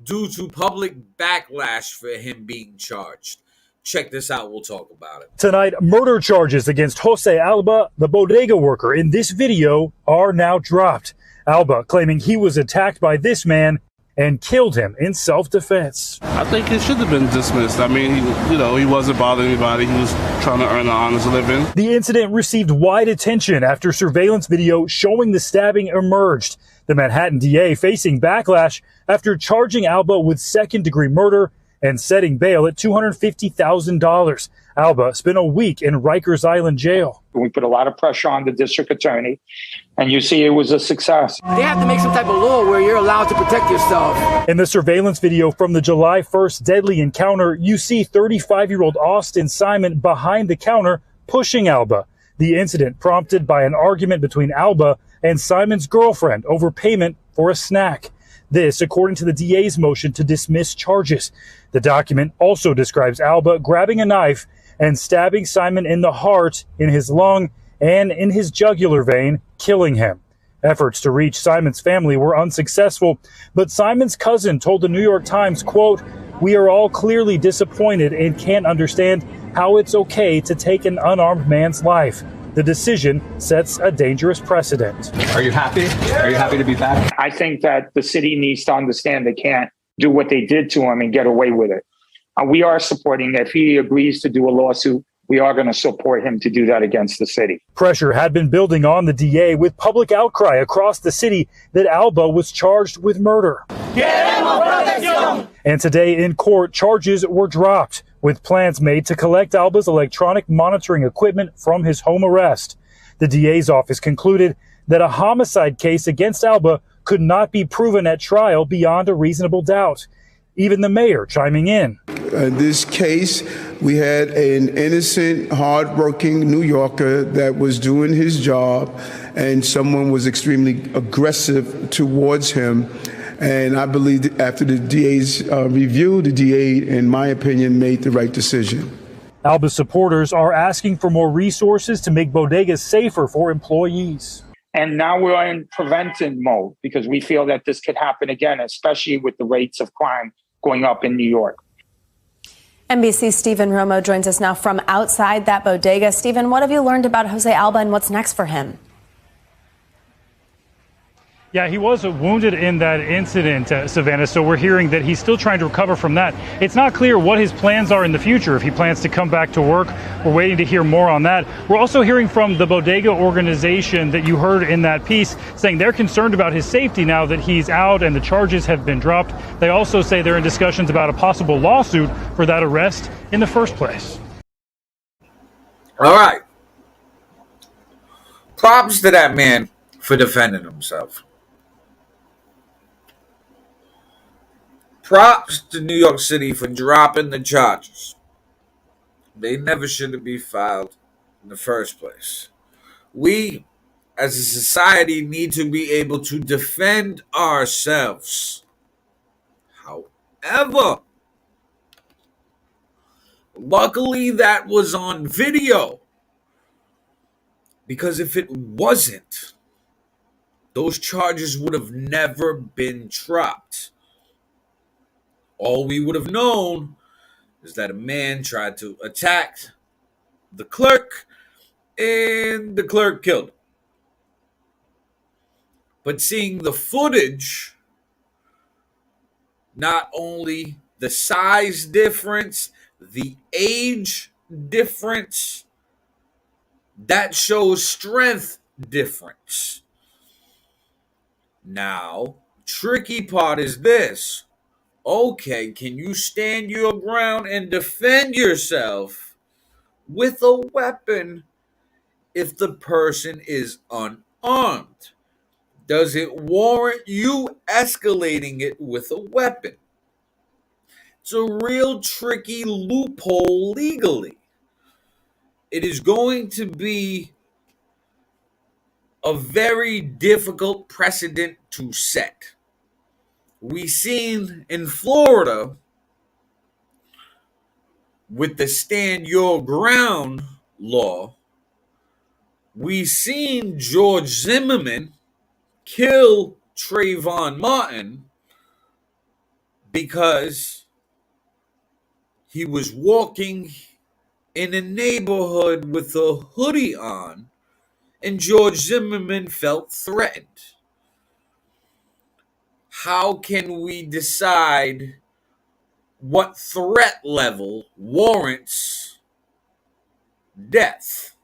due to public backlash for him being charged. Check this out. We'll talk about it. Tonight, murder charges against Jose Alba, the bodega worker in this video, are now dropped. Alba claiming he was attacked by this man and killed him in self-defense. I think it should have been dismissed. I mean, he wasn't bothering anybody. He was trying to earn an honest living. The incident received wide attention after surveillance video showing the stabbing emerged. The Manhattan DA facing backlash after charging Alba with second-degree murder and setting bail at $250,000. Alba spent a week in Rikers Island jail. We put a lot of pressure on the district attorney, and you see it was a success. They have to make some type of law where you're allowed to protect yourself. In the surveillance video from the July 1st deadly encounter, you see 35-year-old Austin Simon behind the counter pushing Alba. The incident prompted by an argument between Alba and Simon's girlfriend over payment for a snack. This, according to the DA's motion to dismiss charges. The document also describes Alba grabbing a knife and stabbing Simon in the heart, in his lung, and in his jugular vein, killing him. Efforts to reach Simon's family were unsuccessful, but Simon's cousin told the New York Times, quote, "We are all clearly disappointed and can't understand how it's okay to take an unarmed man's life. The decision sets a dangerous precedent." Are you happy? Are you happy to be back? I think that the city needs to understand they can't do what they did to him and get away with it. We are supporting, if he agrees to do a lawsuit, we are going to support him to do that against the city. Pressure had been building on the DA with public outcry across the city that Alba was charged with murder. And today in court, charges were dropped. with plans made to collect Alba's electronic monitoring equipment from his home arrest. The DA's office concluded that a homicide case against Alba could not be proven at trial beyond a reasonable doubt. Even the mayor chiming in. In this case, we had an innocent, hardworking New Yorker that was doing his job, and someone was extremely aggressive towards him. And I believe that after the DA's review, the DA, in my opinion, made the right decision. Alba's supporters are asking for more resources to make bodegas safer for employees. And now we're in prevention mode because we feel that this could happen again, especially with the rates of crime going up in New York. NBC's Stephen Romo joins us now from outside that bodega. Stephen, what have you learned about Jose Alba and what's next for him? Yeah, he was wounded in that incident, Savannah, so we're hearing that he's still trying to recover from that. It's not clear what his plans are in the future, if he plans to come back to work. We're waiting to hear more on that. We're also hearing from the bodega organization that you heard in that piece, saying they're concerned about his safety now that he's out and the charges have been dropped. They also say they're in discussions about a possible lawsuit for that arrest in the first place. All right. Props to that man for defending himself. Props to New York City for dropping the charges. They never should have been filed in the first place. We, as a society, need to be able to defend ourselves. However, luckily that was on video. Because if it wasn't, those charges would have never been dropped. All we would have known is that a man tried to attack the clerk and the clerk killed him. But seeing the footage, not only the size difference, the age difference, that shows strength difference. Now, tricky part is this. Okay, can you stand your ground and defend yourself with a weapon if the person is unarmed? Does it warrant you escalating it with a weapon? It's a real tricky loophole legally. It is going to be a very difficult precedent to set. We seen in Florida with the stand your ground law, we seen George Zimmerman kill Trayvon Martin because he was walking in a neighborhood with a hoodie on and George Zimmerman felt threatened. How can we decide what threat level warrants death?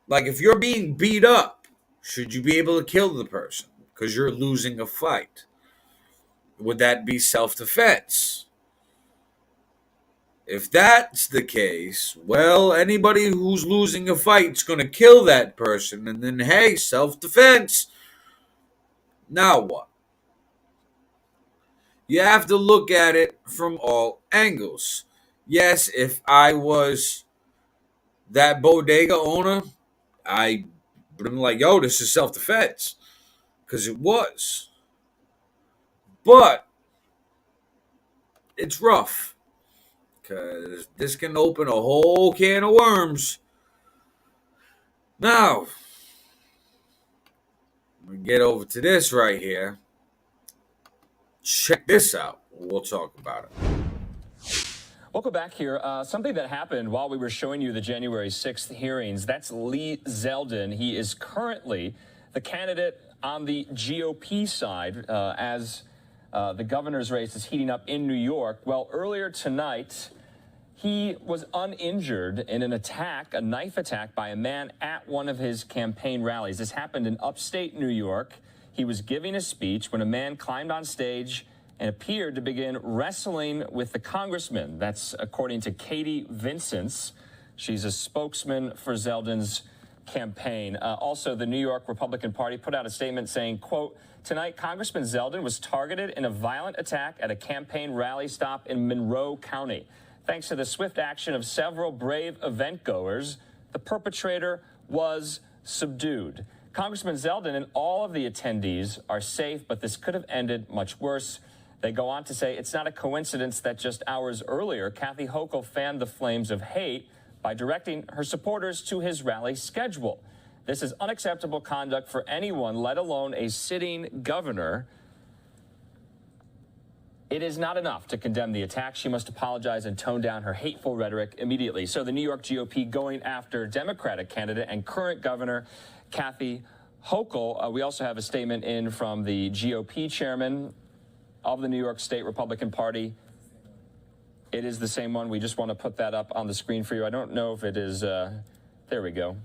Like if you're being beat up, should you be able to kill the person because you're losing a fight? Would that be self-defense? If that's the case, well, anybody who's losing a fight is going to kill that person. And then, hey, self-defense. Now what? You have to look at it from all angles. Yes, if I was that bodega owner, I would have been like, yo, this is self-defense. Because it was. But it's rough. Because this can open a whole can of worms. Now, we get over to this right here. Check this out. We'll talk about it. Welcome back here. Something that happened while we were showing you the January 6th hearings. That's Lee Zeldin. He is currently the candidate on the GOP side as the governor's race is heating up in New York. Well, earlier tonight, he was uninjured in an attack, a knife attack by a man at one of his campaign rallies. This happened in upstate New York. He was giving a speech when a man climbed on stage and appeared to begin wrestling with the congressman. That's according to Katie Vincents. She's a spokesman for Zeldin's campaign. Also, the New York Republican Party put out a statement saying, quote, tonight, Congressman Zeldin was targeted in a violent attack at a campaign rally stop in Monroe County. Thanks to the swift action of several brave event goers, the perpetrator was subdued. Congressman Zeldin and all of the attendees are safe, but this could have ended much worse. They go on to say it's not a coincidence that just hours earlier, Kathy Hochul fanned the flames of hate by directing her supporters to his rally schedule. This is unacceptable conduct for anyone, let alone a sitting governor. It is not enough to condemn the attack. She must apologize and tone down her hateful rhetoric immediately. So the New York GOP going after Democratic candidate and current governor Kathy Hochul. We also have a statement in from the GOP chairman of the New York State Republican Party. It is the same one. We just want to put that up on the screen for you. I don't know if it is. There we go.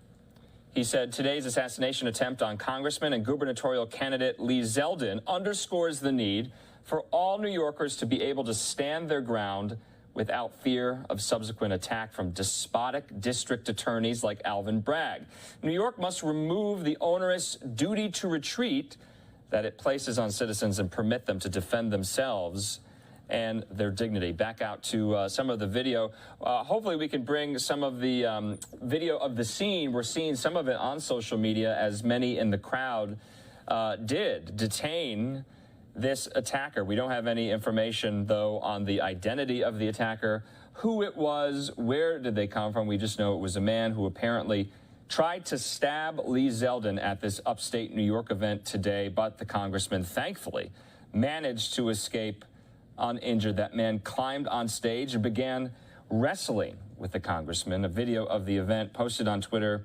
He said, today's assassination attempt on Congressman and gubernatorial candidate Lee Zeldin underscores the need for all New Yorkers to be able to stand their ground without fear of subsequent attack from despotic district attorneys like Alvin Bragg. New York must remove the onerous duty to retreat that it places on citizens and permit them to defend themselves and their dignity. Back out to some of the video. Hopefully we can bring some of the video of the scene. We're seeing some of it on social media, as many in the crowd did detain this attacker. We don't have any information, though, on the identity of the attacker, who it was, where did they come from. We just know it was a man who apparently tried to stab Lee Zeldin at this upstate New York event today, but the congressman thankfully managed to escape uninjured. That man climbed on stage and began wrestling with the congressman. A video of the event posted on Twitter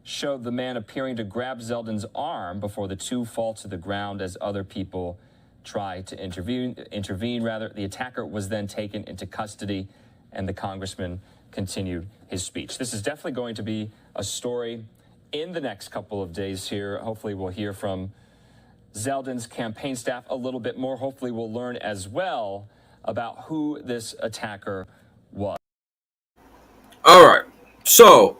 showed the man appearing to grab Zeldin's arm before the two fall to the ground as other people try to intervene. The attacker was then taken into custody, and the congressman continued his speech. This is definitely going to be a story in the next couple of days here. Hopefully we'll hear from Zeldin's campaign staff a little bit more. Hopefully we'll learn as well about who this attacker was. All right, so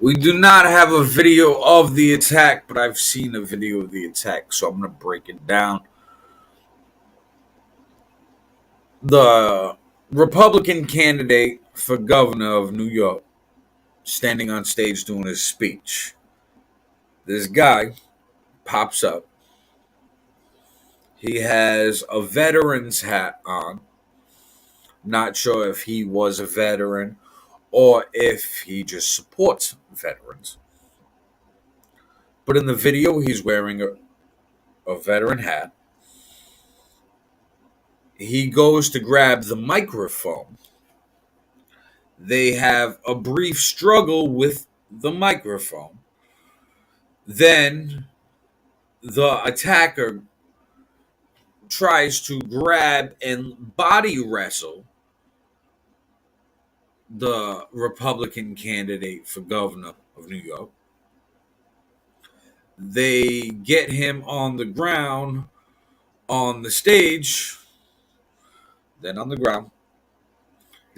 we do not have a video of the attack, but I've seen a video of the attack, so I'm going to break it down. The Republican candidate for governor of New York standing on stage doing his speech. This guy pops up. He has a veteran's hat on. Not sure if he was a veteran or if he just supports veterans. But in the video, he's wearing a veteran hat. He goes to grab the microphone. They have a brief struggle with the microphone. Then the attacker tries to grab and body wrestle the Republican candidate for governor of New York. They get him on the ground, on the stage, then on the ground.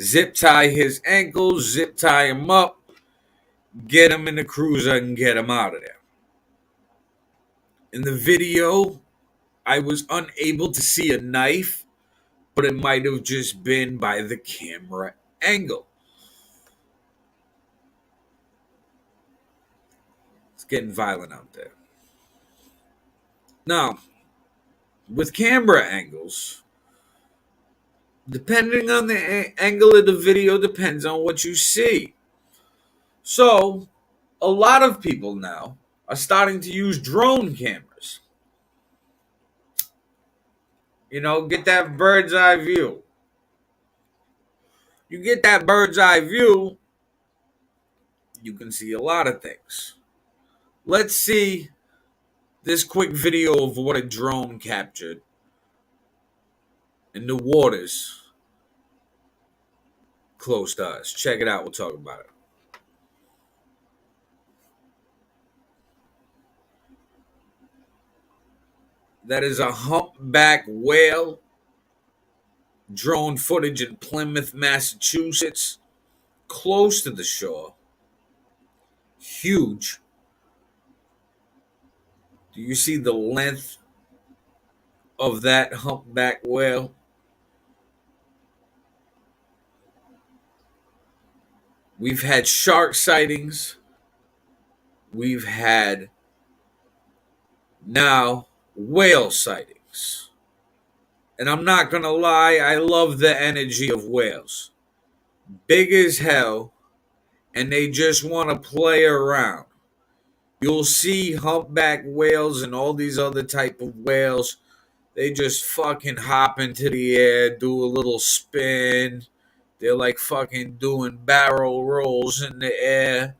Zip tie his ankles, zip tie him up, get him in the cruiser and get him out of there. In the video, I was unable to see a knife, but it might have just been by the camera angle. It's getting violent out there. Now, with camera angles, depending on the angle of the video, depends on what you see. So, a lot of people now are starting to use drone cameras. You know, get that bird's eye view. You get that bird's eye view, you can see a lot of things. Let's see this quick video of what a drone captured in the waters close to us. Check it out. We'll talk about it. That is a humpback whale drone footage in Plymouth, Massachusetts, close to the shore. Huge. Do you see the length of that humpback whale? We've had shark sightings. We've had now whale sightings. And I'm not going to lie, I love the energy of whales. Big as hell, and they just want to play around. You'll see humpback whales and all these other type of whales. They just fucking hop into the air, do a little spin. They're like fucking doing barrel rolls in the air.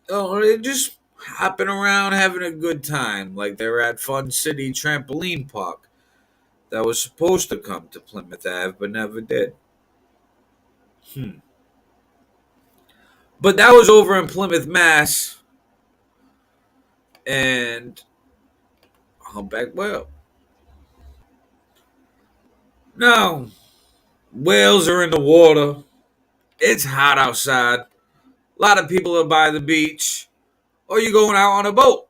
Oh, they're just hopping around having a good time, like they're at Fun City Trampoline Park that was supposed to come to Plymouth Ave but never did. But that was over in Plymouth, Mass. And humpback whale. Now, whales are in the water. It's hot outside. A lot of people are by the beach. Or you're going out on a boat.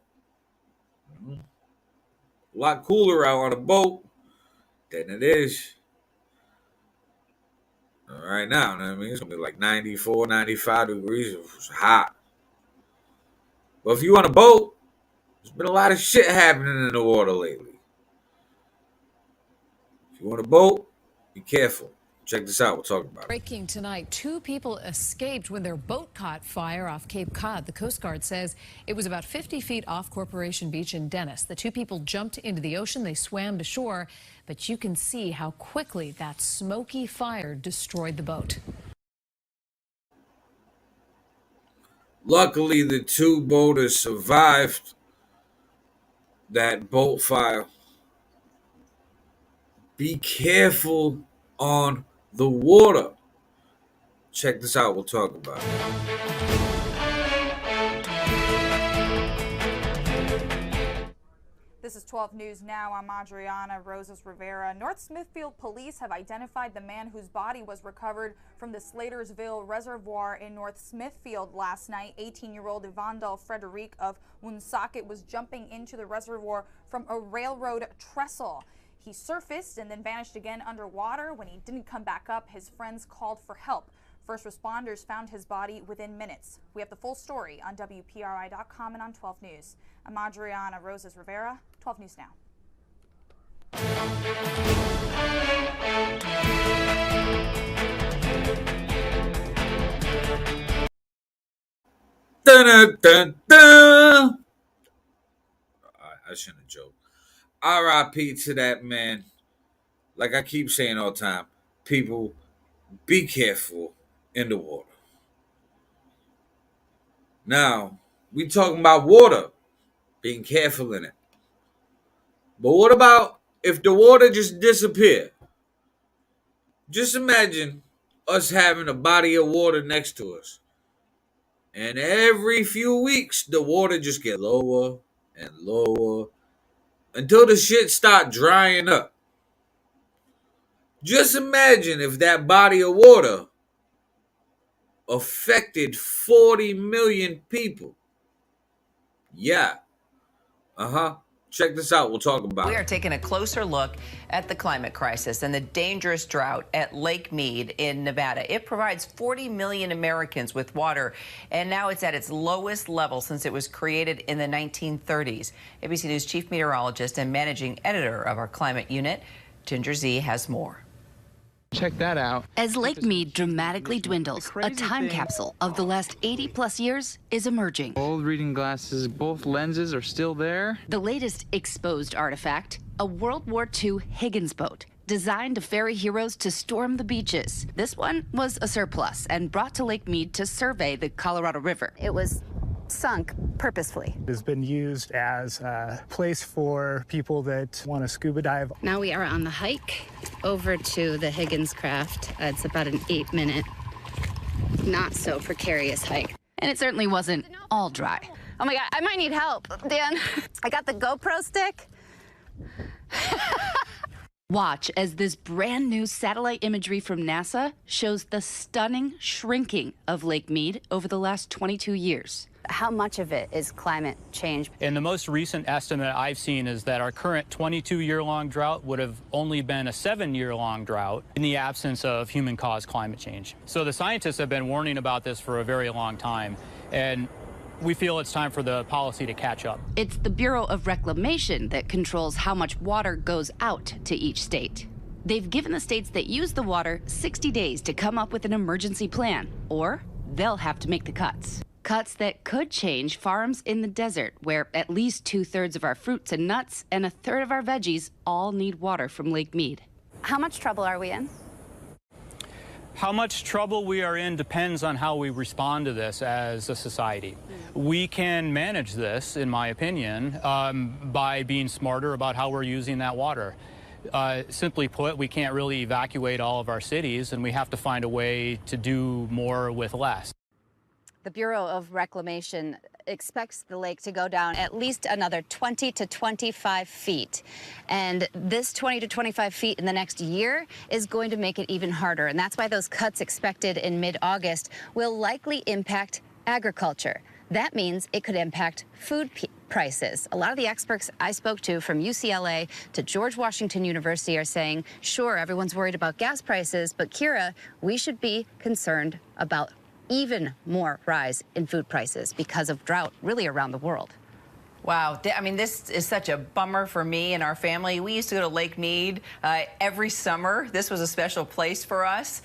A lot cooler out on a boat than it is right now. I mean, it's going to be like 94, 95 degrees. It's hot. But if you're on a boat, there's been a lot of shit happening in the water lately. If you're on a boat, be careful. Check this out. We'll talk about it. Breaking tonight, 2 people escaped when their boat caught fire off Cape Cod. The Coast Guard says it was about 50 feet off Corporation Beach in Dennis. The 2 people jumped into the ocean. They swam to shore, but you can see how quickly that smoky fire destroyed the boat. Luckily, the 2 boaters survived that boat fire. Be careful on the water. Check this out. We'll talk about it. This is 12 News Now. I'm Adriana Rosas Rivera. North Smithfield police have identified the man whose body was recovered from the Slatersville Reservoir in North Smithfield last night. 18-year-old Evandel Frederic of Woonsocket was jumping into the reservoir from a railroad trestle. He surfaced and then vanished again underwater. When he didn't come back up, his friends called for help. First responders found his body within minutes. We have the full story on WPRI.com and on 12 News. I'm Adriana Rosas Rivera, 12 News Now. Dun, dun, dun, dun. I shouldn't have joked. R.I.P. to that man. Like I keep saying all the time, people, be careful in the water. Now, we talking about water, being careful in it. But what about if the water just disappeared? Just imagine us having a body of water next to us. And every few weeks, the water just get lower and lower until the shit start drying up. Just imagine if that body of water affected 40 million people. Yeah. Check this out. We'll talk about it. We are taking a closer look at the climate crisis and the dangerous drought at Lake Mead in Nevada. It provides 40 million Americans with water, and now it's at its lowest level since it was created in the 1930s. ABC News chief meteorologist and managing editor of our climate unit, Ginger Z, has more. Check that out. As Lake Mead dramatically dwindles, a time capsule of the last 80-plus years is emerging. Old reading glasses, both lenses are still there. The latest exposed artifact, a World War II Higgins boat, designed to ferry heroes to storm the beaches. This one was a surplus and brought to Lake Mead to survey the Colorado River. It was sunk purposefully. It has been used as a place for people that want to scuba dive. Now we are on the hike over to the Higgins craft. It's about an 8-minute, not so precarious hike. And it certainly wasn't all dry. Oh my God, I might need help. Dan, I got the GoPro stick. Watch as this brand new satellite imagery from NASA shows the stunning shrinking of Lake Mead over the last 22 years. How much of it is climate change? And the most recent estimate I've seen is that our current 22-year-long drought would have only been a 7-year-long drought in the absence of human-caused climate change. So the scientists have been warning about this for a very long time, and we feel it's time for the policy to catch up. It's the Bureau of Reclamation that controls how much water goes out to each state. They've given the states that use the water 60 days to come up with an emergency plan, or they'll have to make the cuts. Cuts that could change farms in the desert, where at least 2/3 of our fruits and nuts and 1/3 of our veggies all need water from Lake Mead. How much trouble are we in? How much trouble we are in depends on how we respond to this as a society. We can manage this, in my opinion, by being smarter about how we're using that water. Simply put, we can't really evacuate all of our cities, and we have to find a way to do more with less. The Bureau of Reclamation expects the lake to go down at least another 20 to 25 feet. And this 20 to 25 feet in the next year is going to make it even harder. And that's why those cuts expected in mid-August will likely impact agriculture. That means it could impact food prices. A lot of the experts I spoke to, from UCLA to George Washington University, are saying, sure, everyone's worried about gas prices, but Kira, we should be concerned about even more rise in food prices because of drought really around the world. Wow. I mean, this is such a bummer for me and our family. We used to go to Lake Mead every summer. This was a special place for us.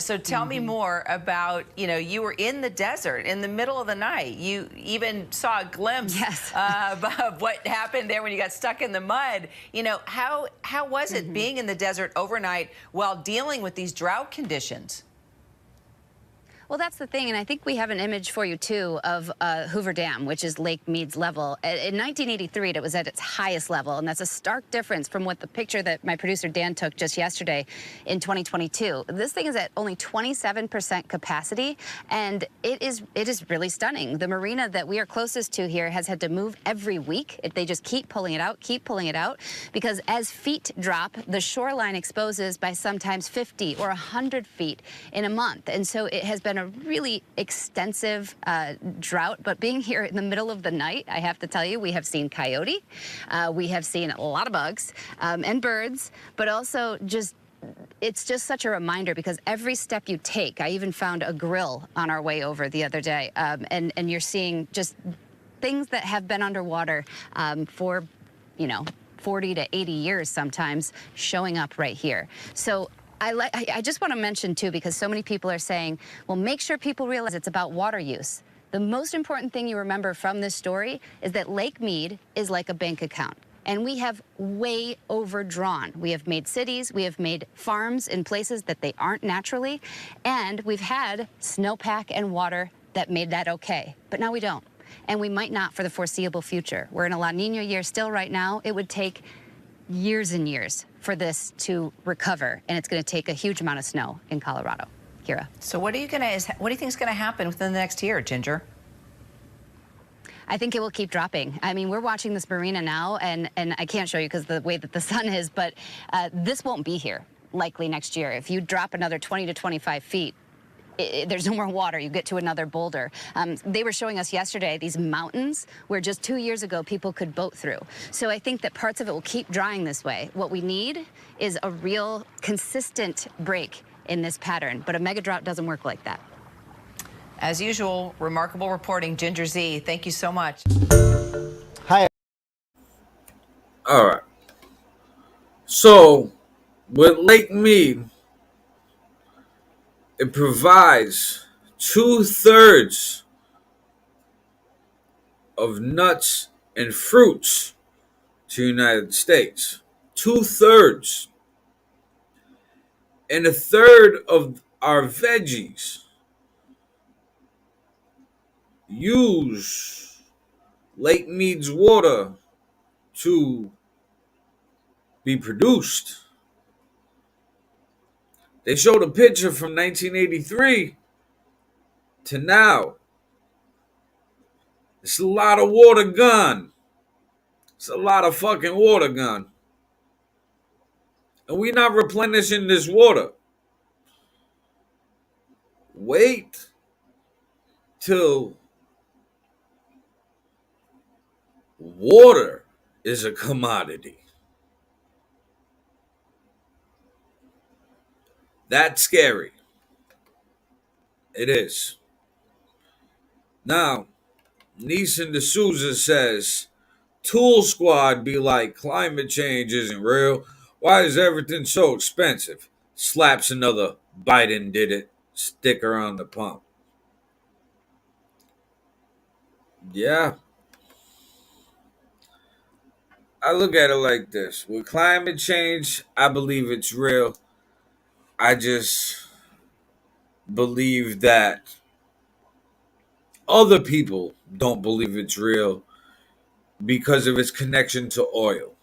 So tell me more about, you were in the desert in the middle of the night. You even saw a glimpse of what happened there when you got stuck in the mud. How was it being in the desert overnight while dealing with these drought conditions? Well, that's the thing, and I think we have an image for you, too, of Hoover Dam, which is Lake Mead's level. In 1983, it was at its highest level, and that's a stark difference from what the picture that my producer Dan took just yesterday in 2022. This thing is at only 27% capacity, and it is really stunning. The marina that we are closest to here has had to move every week. They just keep pulling it out, because as feet drop, the shoreline exposes by sometimes 50 or 100 feet in a month, and so it has been a really extensive drought. But being here in the middle of the night, I have to tell you, we have seen coyote, we have seen a lot of bugs and birds, but also it's just such a reminder, because every step you take, I even found a grill on our way over the other day, and you're seeing just things that have been underwater for 40 to 80 years sometimes showing up right here. So I just want to mention, too, because so many people are saying, well, make sure people realize it's about water use. The most important thing you remember from this story is that Lake Mead is like a bank account, and we have way overdrawn. We have made cities, we have made farms in places that they aren't naturally, and we've had snowpack and water that made that okay. But now we don't, and we might not for the foreseeable future. We're in a La Nina year still right now. It would take years and years for this to recover, and it's going to take a huge amount of snow in Colorado. Kira. So what do you think is going to happen within the next year, Ginger? I think it will keep dropping. I mean, we're watching this marina now, and I can't show you because the way that the sun is, but this won't be here likely next year. If you drop another 20 to 25 feet, there's no more water. You get to another boulder. They were showing us yesterday these mountains where just 2 years ago people could boat through. So I think that parts of it will keep drying this way. What we need is a real consistent break in this pattern, but a mega drought doesn't work like that. As usual, remarkable reporting, Ginger Z. Thank you so much. Hi. All right. So with Lake Mead, it provides 2/3 of nuts and fruits to the United States. 2/3. And 1/3 of our veggies use Lake Mead's water to be produced. They showed a picture from 1983 to now. It's a lot of water gone. It's a lot of fucking water gone. And we're not replenishing this water. Wait till water is a commodity. That's scary. It is. Now, Neeson D'Souza says, Tool Squad be like, climate change isn't real. Why is everything so expensive? Slaps another Biden did it sticker on the pump. Yeah. I look at it like this. With climate change, I believe it's real. I just believe that other people don't believe it's real because of its connection to oil.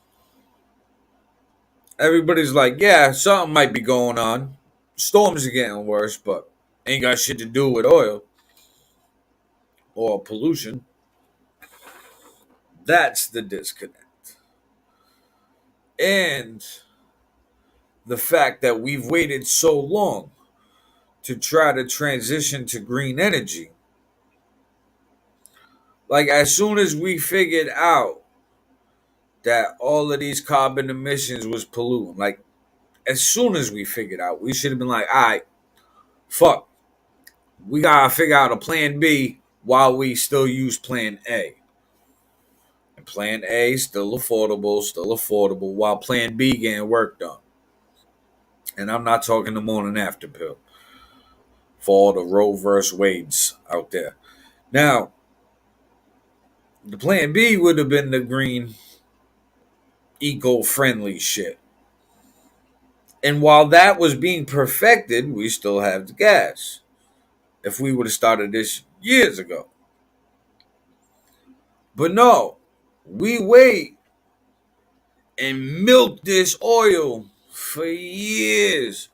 Everybody's like, yeah, something might be going on. Storms are getting worse, but ain't got shit to do with oil or pollution. That's the disconnect. And the fact that we've waited so long to try to transition to green energy. Like, as soon as we figured out that all of these carbon emissions was polluting, like, as soon as we figured out, we should have been like, all right, fuck. We gotta figure out a plan B while we still use plan A. And plan A still affordable, while plan B getting work done. And I'm not talking the morning after pill for all the Roe versus Wades out there. Now, the plan B would have been the green, eco-friendly shit. And while that was being perfected, we still have the gas. If we would have started this years ago. But no, we wait and milk this oil for years.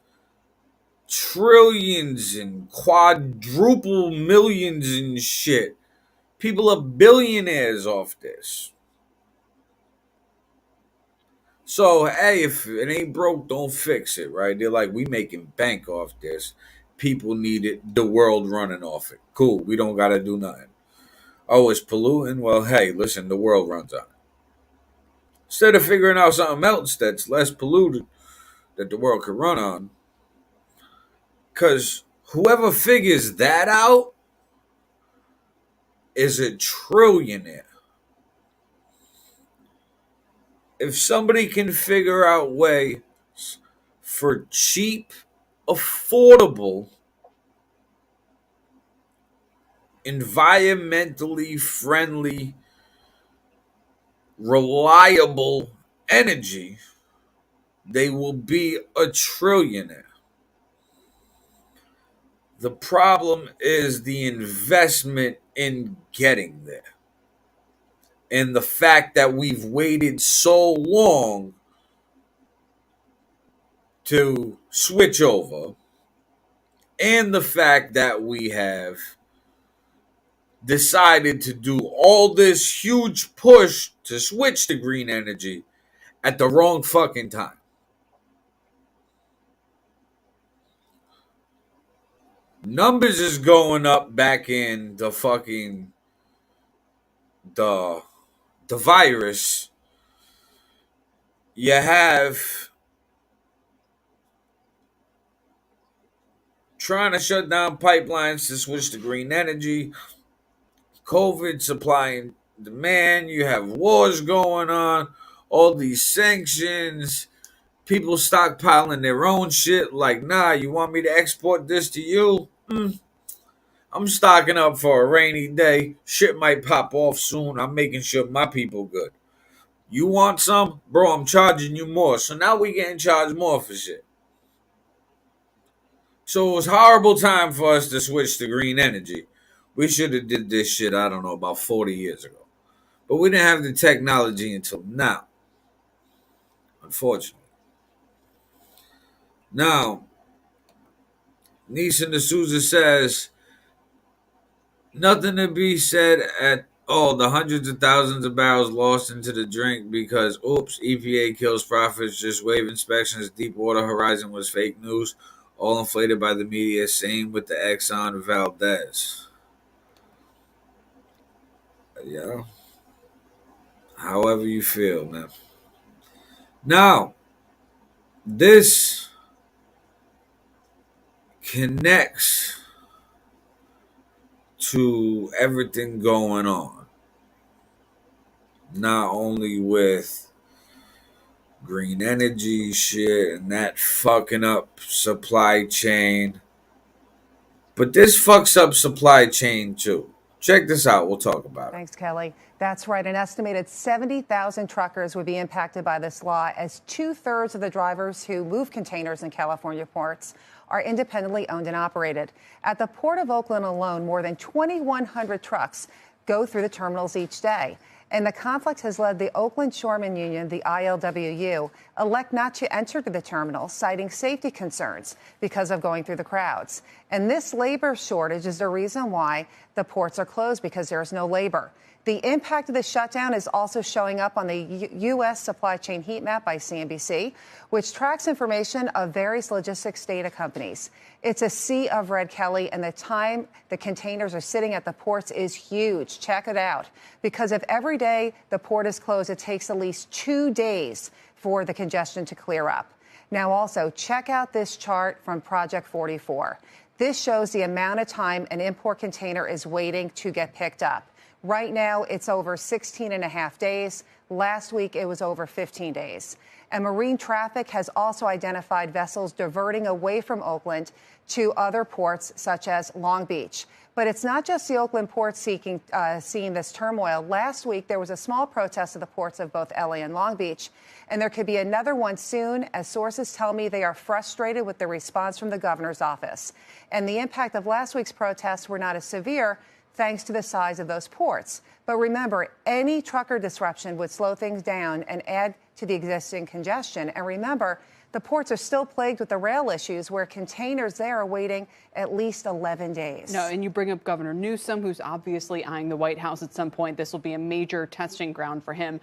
Trillions and quadruple millions and shit. People are billionaires off this. So, hey, if it ain't broke, don't fix it, right? They're like, we making bank off this. People need it. The world running off it. Cool. We don't got to do nothing. Oh, it's polluting? Well, hey, listen, the world runs on it. Instead of figuring out something else that's less polluted that the world could run on. Because whoever figures that out is a trillionaire. If somebody can figure out ways for cheap, affordable, environmentally friendly, reliable energy, they will be a trillionaire. The problem is the investment in getting there. And the fact that we've waited so long to switch over, and the fact that we have decided to do all this huge push to switch to green energy at the wrong fucking time. Numbers is going up back in the fucking the virus. You have trying to shut down pipelines to switch to green energy, COVID, supply and demand, you have wars going on, all these sanctions, people stockpiling their own shit, like, nah, you want me to export this to you? I'm stocking up for a rainy day. Shit might pop off soon. I'm making sure my people good. You want some? Bro, I'm charging you more. So now we getting charged more for shit. So it was a horrible time for us to switch to green energy. We should have did this shit, I don't know, about 40 years ago. But we didn't have the technology until now. Unfortunately. Now, Neeson D'Souza says, nothing to be said at Oh, the hundreds of thousands of barrels lost into the drink because, oops, EPA kills profits, just wave inspections, Deepwater Horizon was fake news, all inflated by the media. Same with the Exxon Valdez. Yeah. However you feel, man. Now, this connects to everything going on. Not only with green energy shit and that fucking up supply chain, but this fucks up supply chain too. Check this out. We'll talk about it. Thanks, Kelly. That's right. An estimated 70,000 truckers would be impacted by this law, as 2/3 of the drivers who move containers in California ports are independently owned and operated. At the Port of Oakland alone, more than 2,100 trucks go through the terminals each day. And the conflict has led the Oakland Shoremen Union, the ILWU, elect not to enter the terminal, citing safety concerns because of going through the crowds. And this labor shortage is the reason why the ports are closed, because there is no labor. The impact of the shutdown is also showing up on the U.S. supply chain heat map by CNBC, which tracks information of various logistics data companies. It's a sea of red, Kelly, and the time the containers are sitting at the ports is huge. Check it out. Because if every day the port is closed, it takes at least 2 days for the congestion to clear up. Now, also, check out this chart from Project 44. This shows the amount of time an import container is waiting to get picked up. Right now, it's over 16 and a half days. Last week, it was over 15 days. And marine traffic has also identified vessels diverting away from Oakland to other ports, such as Long Beach. But it's not just the Oakland port seeing this turmoil. Last week, there was a small protest at the ports of both LA and Long Beach. And there could be another one soon, as sources tell me they are frustrated with the response from the governor's office. And the impact of last week's protests were not as severe, thanks to the size of those ports. But remember, any trucker disruption would slow things down and add to the existing congestion. And remember, the ports are still plagued with the rail issues, where containers there are waiting at least 11 days. No, and you bring up Governor Newsom, who's obviously eyeing the White House at some point. This will be a major testing ground for him.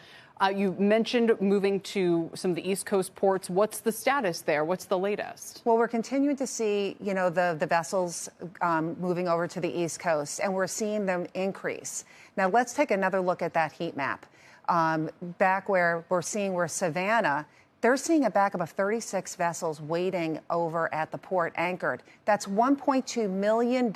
You mentioned moving to some of the East Coast ports. What's the status there? What's the latest? Well, we're continuing to see, the vessels moving over to the East Coast, and we're seeing them increase. Now, let's take another look at that heat map. Back where we're seeing where Savannah, they're seeing a backup of 36 vessels waiting over at the port anchored. That's $1.2 million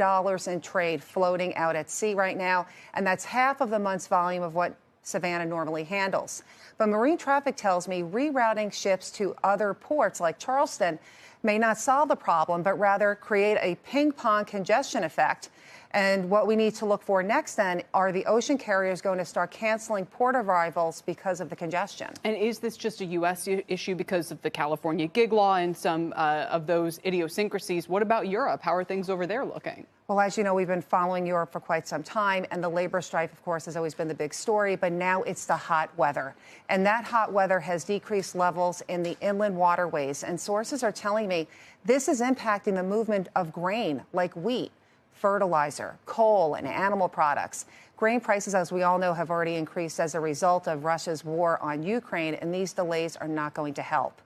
in trade floating out at sea right now, and that's half of the month's volume of what Savannah normally handles. But marine traffic tells me rerouting ships to other ports like Charleston may not solve the problem, but rather create a ping pong congestion effect. And what we need to look for next, then, are the ocean carriers going to start canceling port arrivals because of the congestion? And is this just a U.S. issue because of the California gig law and some of those idiosyncrasies? What about Europe? How are things over there looking? Well, as you know, we've been following Europe for quite some time, and the labor strife, of course, has always been the big story, but now it's the hot weather. And that hot weather has decreased levels in the inland waterways, and sources are telling me this is impacting the movement of grain like wheat, fertilizer, coal, and animal products. Grain prices, as we all know, have already increased as a result of Russia's war on Ukraine, and these delays are not going to help.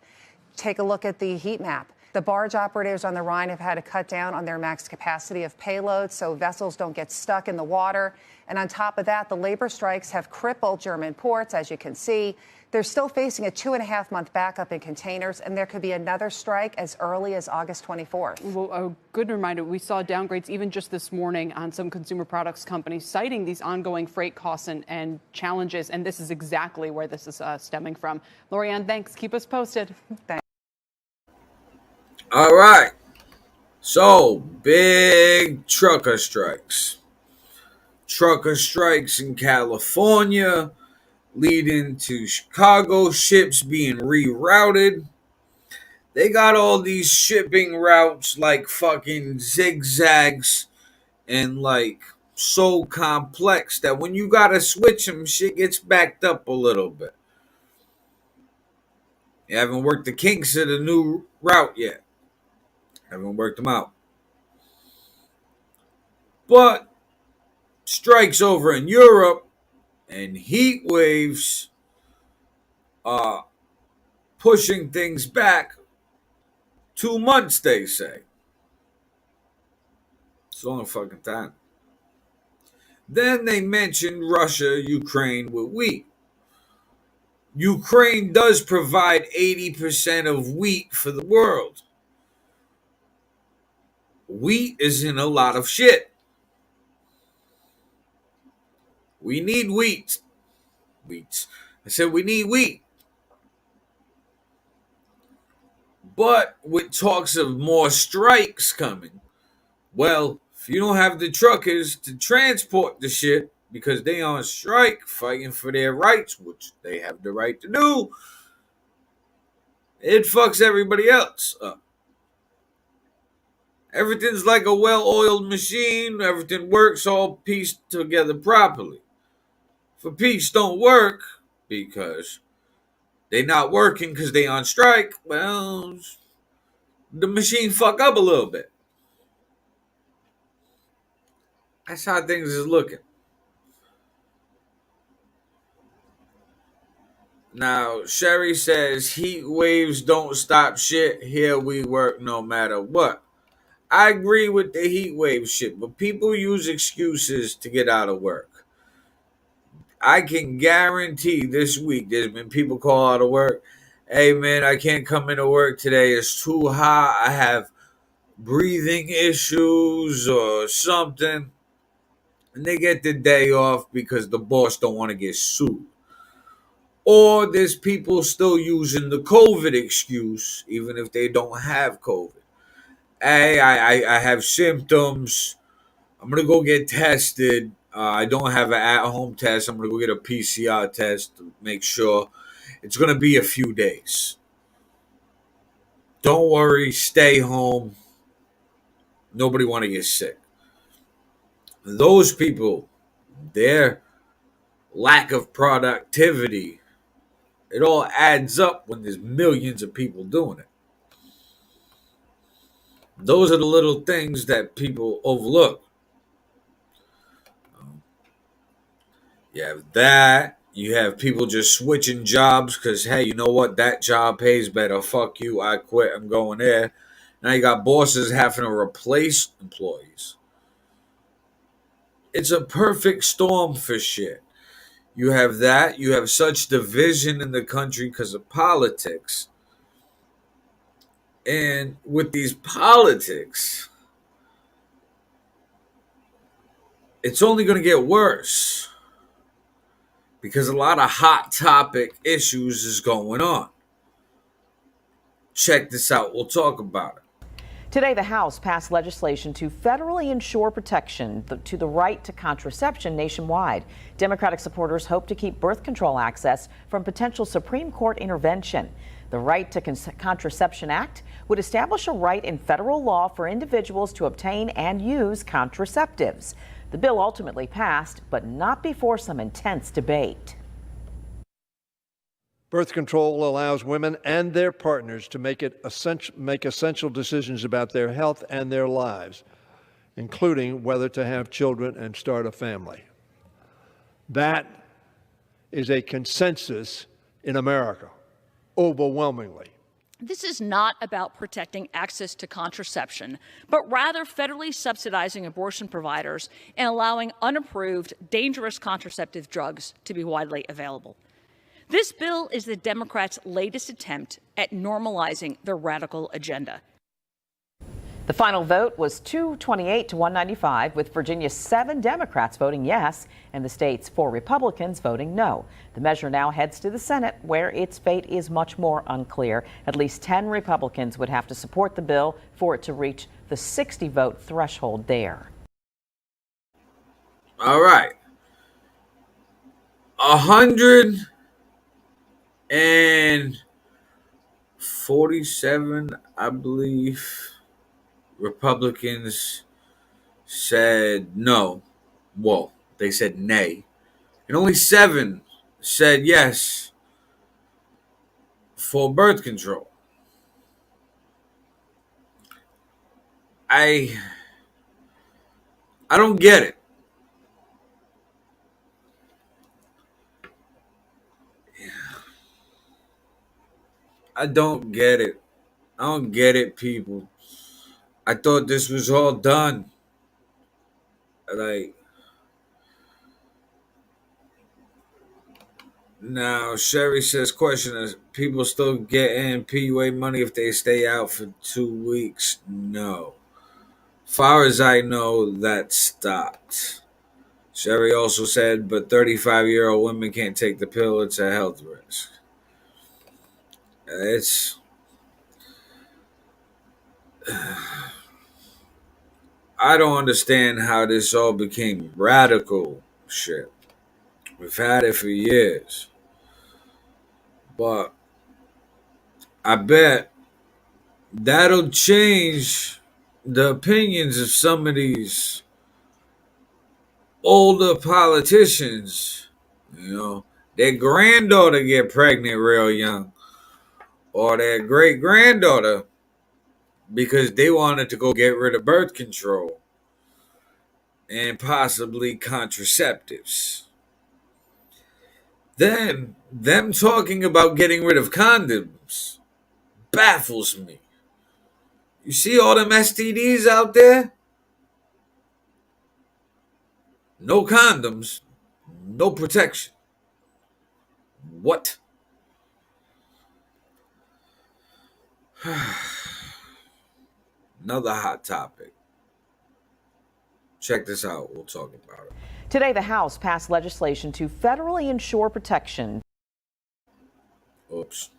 Take a look at the heat map. The barge operators on the Rhine have had to cut down on their max capacity of payloads so vessels don't get stuck in the water. And on top of that, the labor strikes have crippled German ports, as you can see. They're still facing a 2.5-month backup in containers, and there could be another strike as early as August 24th. Well, a good reminder, we saw downgrades even just this morning on some consumer products companies citing these ongoing freight costs and challenges, and this is exactly where this is stemming from. Lorianne, thanks. Keep us posted. Thanks. All right. So, big trucker strikes. Trucker strikes in California, leading to Chicago ships being rerouted. They got all these shipping routes like fucking zigzags and like so complex that when you gotta switch them, shit gets backed up a little bit. You haven't worked the kinks of the new route yet. Haven't worked them out. But strikes over in Europe And heat waves are pushing things back 2 months, they say. It's a long fucking time. Then they mentioned Russia, Ukraine with wheat. Ukraine does provide 80% of wheat for the world. Wheat is in a lot of shit. We need wheat. I said we need wheat. But with talks of more strikes coming, well, if you don't have the truckers to transport the shit because they on strike fighting for their rights, which they have the right to do, it fucks everybody else up. Everything's like a well-oiled machine. Everything works all pieced together properly. If a piece don't work because they not working because they on strike, well, the machine fuck up a little bit. That's how things is looking. Now, Sherry says heat waves don't stop shit. Here we work no matter what. I agree with the heat wave shit, but people use excuses to get out of work. I can guarantee this week there's been people call out of work. Hey man, I can't come into work today. It's too hot. I have breathing issues or something. And they get the day off because the boss don't want to get sued. Or there's people still using the COVID excuse, even if they don't have COVID. Hey, I have symptoms. I'm going to go get tested. I don't have an at-home test. I'm going to go get a PCR test to make sure. It's going to be a few days. Don't worry. Stay home. Nobody want to get sick. Those people, their lack of productivity, it all adds up when there's millions of people doing it. Those are the little things that people overlook. You have that. You have people just switching jobs because, hey, you know what? That job pays better. Fuck you. I quit. I'm going there. Now you got bosses having to replace employees. It's a perfect storm for shit. You have that. You have such division in the country because of politics. And with these politics, it's only going to get worse because a lot of hot topic issues is going on. Check this out. We'll talk about it. Today, the House passed legislation to federally ensure protection to the right to contraception nationwide. Democratic supporters hope to keep birth control access from potential Supreme Court intervention. The Right to Contraception Act would establish a right in federal law for individuals to obtain and use contraceptives. The bill ultimately passed, but not before some intense debate. Birth control allows women and their partners to make essential decisions about their health and their lives, including whether to have children and start a family. That is a consensus in America, overwhelmingly. This is not about protecting access to contraception, but rather federally subsidizing abortion providers and allowing unapproved, dangerous contraceptive drugs to be widely available. This bill is the Democrats' latest attempt at normalizing their radical agenda. The final vote was 228 to 195, with Virginia's 7 Democrats voting yes and the state's 4 Republicans voting no. The measure now heads to the Senate, where its fate is much more unclear. At least 10 Republicans would have to support the bill for it to reach the 60-vote threshold there. All right. 147, I believe, Republicans said no. Well, they said nay. And only 7 said yes for birth control. I don't get it. I don't get it. I don't get it, people. I thought this was all done. Like, now, Sherry says, question is, people still getting PUA money if they stay out for 2 weeks? No. Far as I know, that stopped. Sherry also said, but 35-year-old women can't take the pill. It's a health risk. I don't understand how this all became radical shit. We've had it for years. But I bet that'll change the opinions of some of these older politicians. You know, their granddaughter get pregnant real young, or their great granddaughter, because they wanted to go get rid of birth control and possibly contraceptives. Then them talking about getting rid of condoms baffles me. You see all them STDs out there? No condoms, no protection. What? Another hot topic. Check this out. We'll talk about it. Today, the House passed legislation to federally ensure protection. Oops.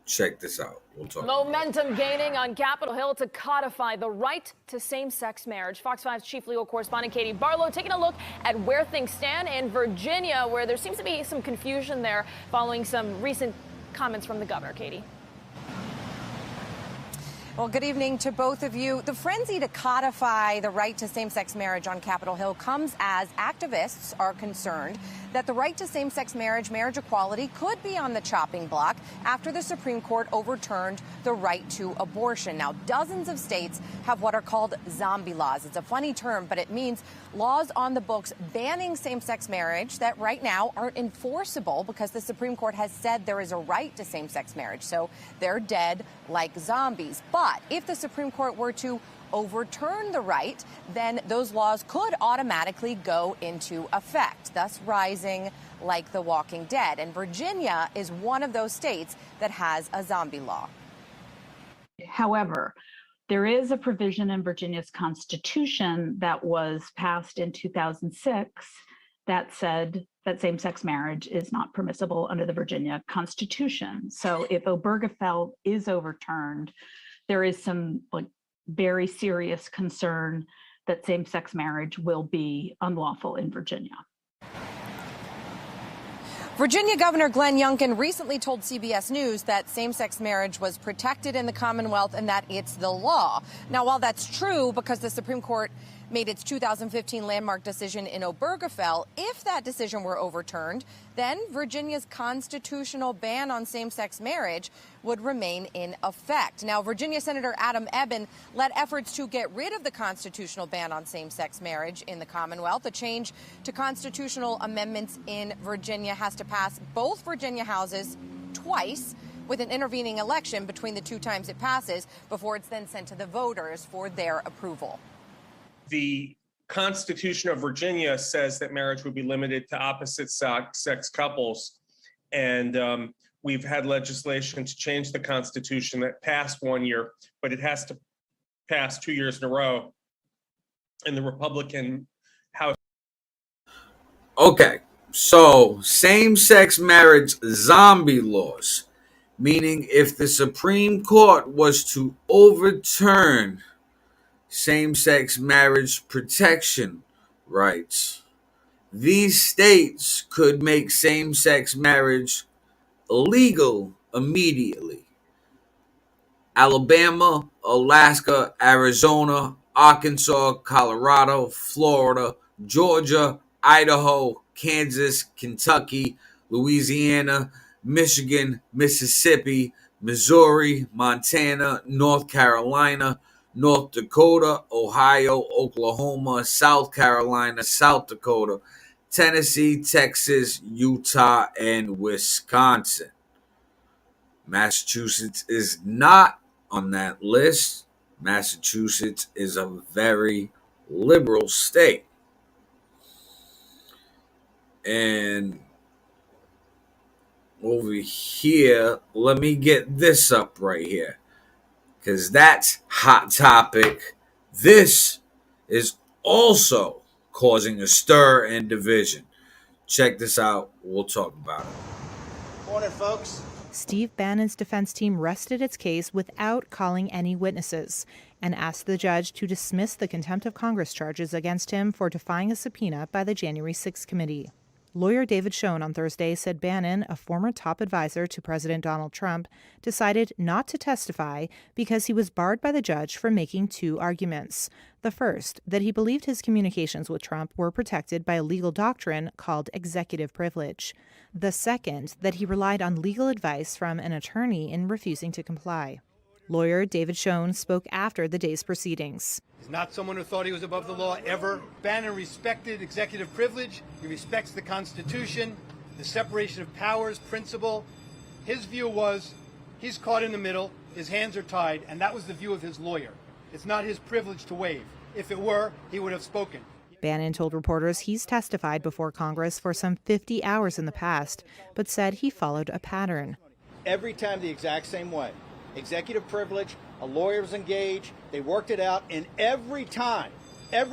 Check this out. We'll talk. Momentum gaining on Capitol Hill to codify the right to same-sex marriage. Fox 5's chief legal correspondent Katie Barlow taking a look at where things stand in Virginia, where there seems to be some confusion there following some recent comments from the governor. Katie. Well, good evening to both of you. The frenzy to codify the right to same-sex marriage on Capitol Hill comes as activists are concerned that the right to same-sex marriage, marriage equality, could be on the chopping block after the Supreme Court overturned the right to abortion. Now, dozens of states have what are called zombie laws. It's a funny term, but it means laws on the books banning same-sex marriage that right now aren't enforceable because the Supreme Court has said there is a right to same-sex marriage. So they're dead like zombies. But if the Supreme Court were to overturn the right, then those laws could automatically go into effect, thus rising like the Walking Dead. And Virginia is one of those states that has a zombie law. However, there is a provision in Virginia's constitution that was passed in 2006 that said that same-sex marriage is not permissible under the Virginia Constitution. So if Obergefell is overturned, there is some very serious concern that same-sex marriage will be unlawful in Virginia. Virginia Governor Glenn Youngkin recently told CBS News that same-sex marriage was protected in the Commonwealth and that it's the law. Now, while that's true because the Supreme Court made its 2015 landmark decision in Obergefell, if that decision were overturned, then Virginia's constitutional ban on same-sex marriage would remain in effect. Now, Virginia Senator Adam Ebbin led efforts to get rid of the constitutional ban on same-sex marriage in the Commonwealth. A change to constitutional amendments in Virginia has to pass both Virginia houses twice, with an intervening election between the two times it passes before it's then sent to the voters for their approval. The Constitution of Virginia says that marriage would be limited to opposite sex couples. And we've had legislation to change the Constitution that passed 1 year, but it has to pass 2 years in a row. And the Republican House. Okay, so same-sex marriage zombie laws, meaning if the Supreme Court was to overturn same-sex marriage protection rights, these states could make same-sex marriage illegal immediately. Alabama, Alaska, Arizona, Arkansas, Colorado, Florida, Georgia, Idaho, Kansas, Kentucky, Louisiana, Michigan, Mississippi, Missouri, Montana, North Carolina, North Dakota, Ohio, Oklahoma, South Carolina, South Dakota, Tennessee, Texas, Utah, and Wisconsin. Massachusetts is not on that list. Massachusetts is a very liberal state. And over here, let me get this up right here, because that's hot topic. This is also causing a stir and division. Check this out. We'll talk about it. Morning, folks. Steve Bannon's defense team rested its case without calling any witnesses and asked the judge to dismiss the contempt of Congress charges against him for defying a subpoena by the January 6th committee. Lawyer David Schoen on Thursday said Bannon, a former top advisor to President Donald Trump, decided not to testify because he was barred by the judge from making two arguments. The first, that he believed his communications with Trump were protected by a legal doctrine called executive privilege. The second, that he relied on legal advice from an attorney in refusing to comply. Lawyer David Schoen spoke after the day's proceedings. He's not someone who thought he was above the law ever. Bannon respected executive privilege. He respects the Constitution, the separation of powers principle. His view was he's caught in the middle, his hands are tied, and that was the view of his lawyer. It's not his privilege to waive. If it were, he would have spoken. Bannon told reporters he's testified before Congress for some 50 hours in the past, but said he followed a pattern. Every time the exact same way. Executive privilege, a lawyer was engaged, they worked it out, and every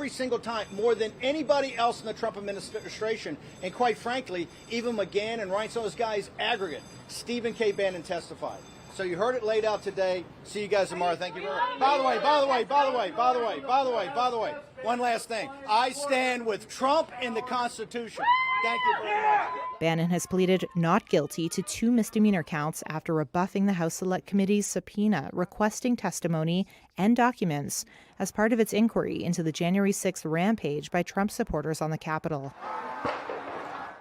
single time, more than anybody else in the Trump administration, and quite frankly, even McGahn and Reince, those guys aggregate, Stephen K. Bannon testified. So you heard it laid out today. See you guys tomorrow. Thank you very much. By the way, one last thing. I stand with Trump and the Constitution. Thank you very much. Bannon has pleaded not guilty to 2 misdemeanor counts after rebuffing the House Select Committee's subpoena requesting testimony and documents as part of its inquiry into the January 6th rampage by Trump supporters on the Capitol.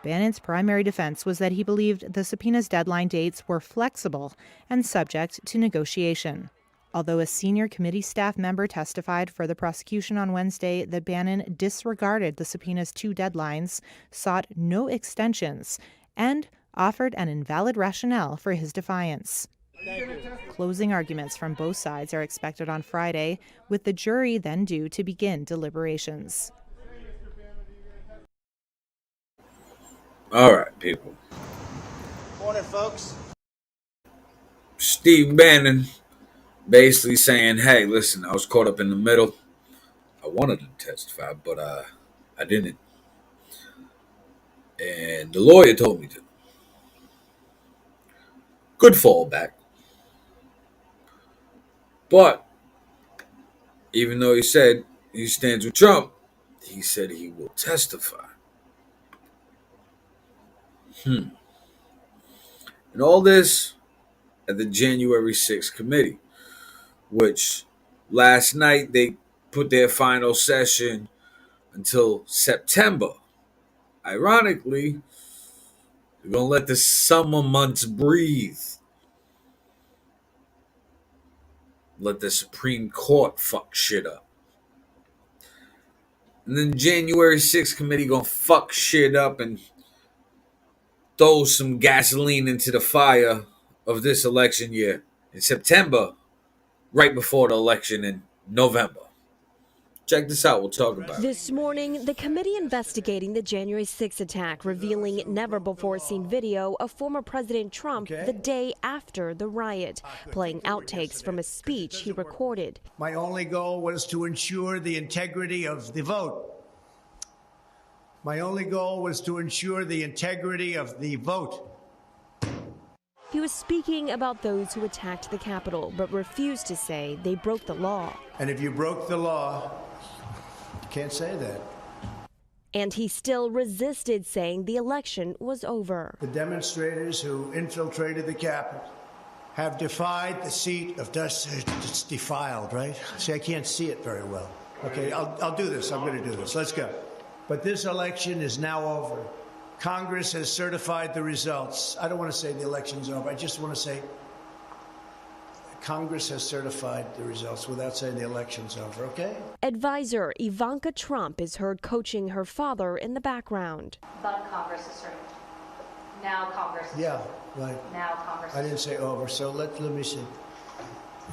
Bannon's primary defense was that he believed the subpoena's deadline dates were flexible and subject to negotiation. Although a senior committee staff member testified for the prosecution on Wednesday that Bannon disregarded the subpoena's 2 deadlines, sought no extensions, and offered an invalid rationale for his defiance. Closing arguments from both sides are expected on Friday, with the jury then due to begin deliberations. All right, people. Morning, folks. Steve Bannon basically saying, hey, listen, I was caught up in the middle. I wanted to testify, but I didn't. And the lawyer told me to. Good fallback. But even though he said he stands with Trump, he said he will testify. And all this at the January 6th committee, which last night they put their final session until September. Ironically, they're going to let the summer months breathe. Let the Supreme Court fuck shit up. And then January 6th committee going to fuck shit up and throw some gasoline into the fire of this election year in September, right before the election in November. Check this out. We'll talk about it. This morning, the committee investigating the January 6th attack, revealing never-before-seen video of former President Trump the day after the riot, playing outtakes from a speech he recorded. My only goal was to ensure the integrity of the vote. My only goal was to ensure the integrity of the vote. He was speaking about those who attacked the Capitol, but refused to say they broke the law. And if you broke the law, you can't say that. And he still resisted saying the election was over. The demonstrators who infiltrated the Capitol have defied the seat of dust. It's defiled, right? See, I can't see it very well. Okay, I'll do this. I'm going to do this. Let's go. But this election is now over. Congress has certified the results. I don't want to say the election's over. I just want to say Congress has certified the results without saying the election's over, okay? Advisor Ivanka Trump is heard coaching her father in the background. But Congress is certified. Now Congress is Yeah, Right. Now Congress. I didn't say over, so let me see.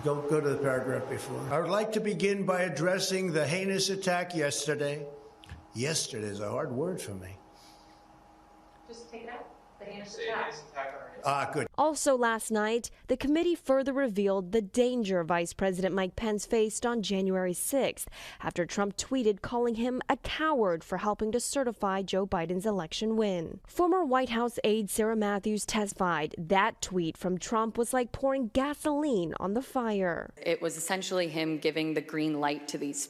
Go to the paragraph before. I would like to begin by addressing the heinous attack yesterday. Yesterday is a hard word for me. Just take it out. The heinous attack. Good. Also last night, the committee further revealed the danger Vice President Mike Pence faced on January 6th after Trump tweeted calling him a coward for helping to certify Joe Biden's election win. Former White House aide Sarah Matthews testified that tweet from Trump was like pouring gasoline on the fire. It was essentially him giving the green light to these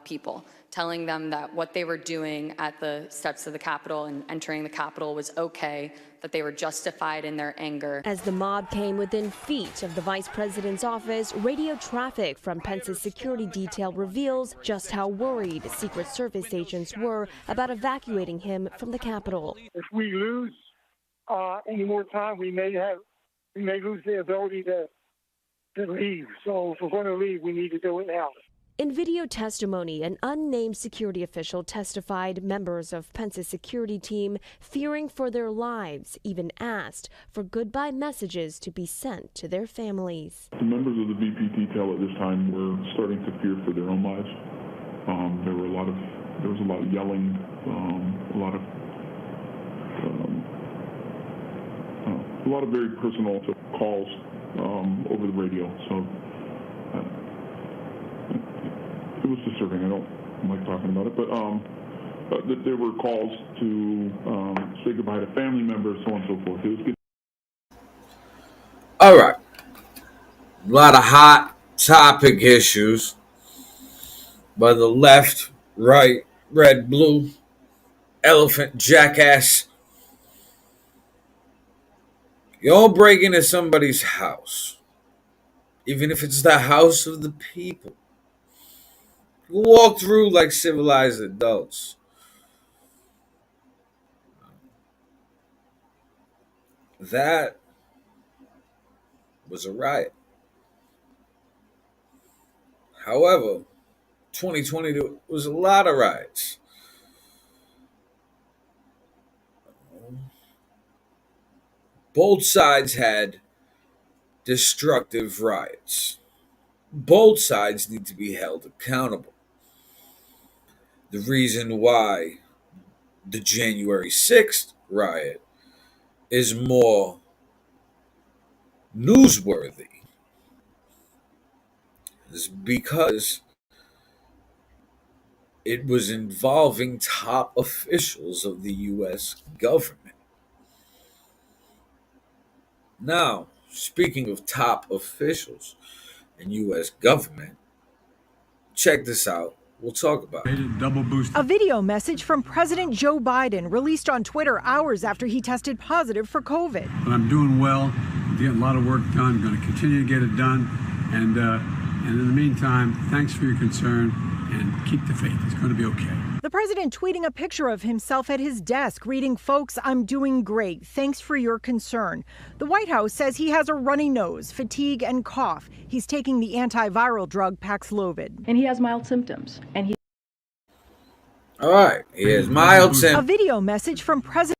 people, telling them that what they were doing at the steps of the Capitol and entering the Capitol was okay, that they were justified in their anger. As the mob came within feet of the vice president's office, radio traffic from Pence's security detail reveals just how worried Secret Service agents were about evacuating him from the Capitol. If we lose any more time, we may lose the ability to leave. So if we're going to leave, we need to do it now. In video testimony, an unnamed security official testified members of Pence's security team, fearing for their lives, even asked for goodbye messages to be sent to their families. The members of the VP detail at this time were starting to fear for their own lives. There was a lot of yelling, a lot of very personal calls over the radio. So. It was disturbing. I don't like talking about it, but there were calls to say goodbye to family members, so on and so forth. It was good. All right. A lot of hot topic issues by the left, right, red, blue, elephant, jackass. You all break into somebody's house, even if it's the house of the people. Walk through like civilized adults. That was a riot. However, 2020 was a lot of riots. Both sides had destructive riots. Both sides need to be held accountable. The reason why the January 6th riot is more newsworthy is because it was involving top officials of the U.S. government. Now, speaking of top officials in U.S. government, check this out. We'll talk about it. A video message from President Joe Biden released on Twitter hours after he tested positive for COVID. But I'm doing well. I'm getting a lot of work done. I'm going to continue to get it done. And in the meantime, thanks for your concern and keep the faith. It's going to be okay. The president tweeting a picture of himself at his desk reading, "Folks, I'm doing great. Thanks for your concern." The White House says he has a runny nose, fatigue, and cough. He's taking the antiviral drug Paxlovid. And he has mild symptoms. All right. He has mild symptoms. A video message from President.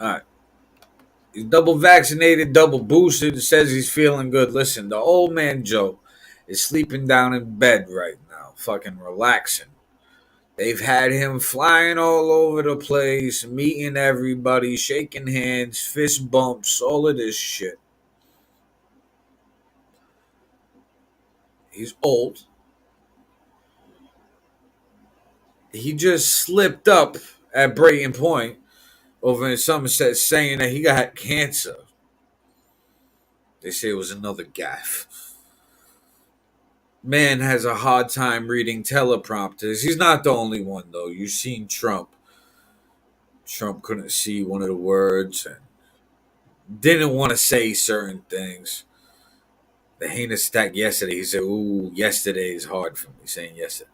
All right. He's double vaccinated, double boosted, says he's feeling good. Listen, the old man Joe is sleeping down in bed right now, fucking relaxing. They've had him flying all over the place, meeting everybody, shaking hands, fist bumps, all of this shit. He's old. He just slipped up at Brayton Point over in Somerset saying that he got cancer. They say it was another gaffe. Man has a hard time reading teleprompters. He's not the only one, though. You've seen Trump. Trump couldn't see one of the words and didn't want to say certain things. The heinous attack yesterday, he said, "Ooh, yesterday is hard for me," saying yesterday.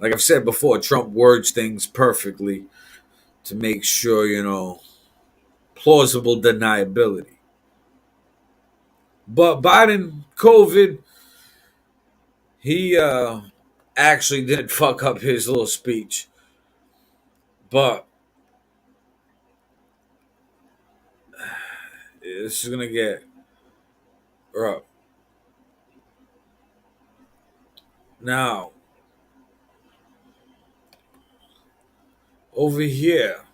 Like I've said before, Trump words things perfectly to make sure, plausible deniability. But Biden, COVID, he actually didn't fuck up his little speech. But This is gonna get rough. Now, over here,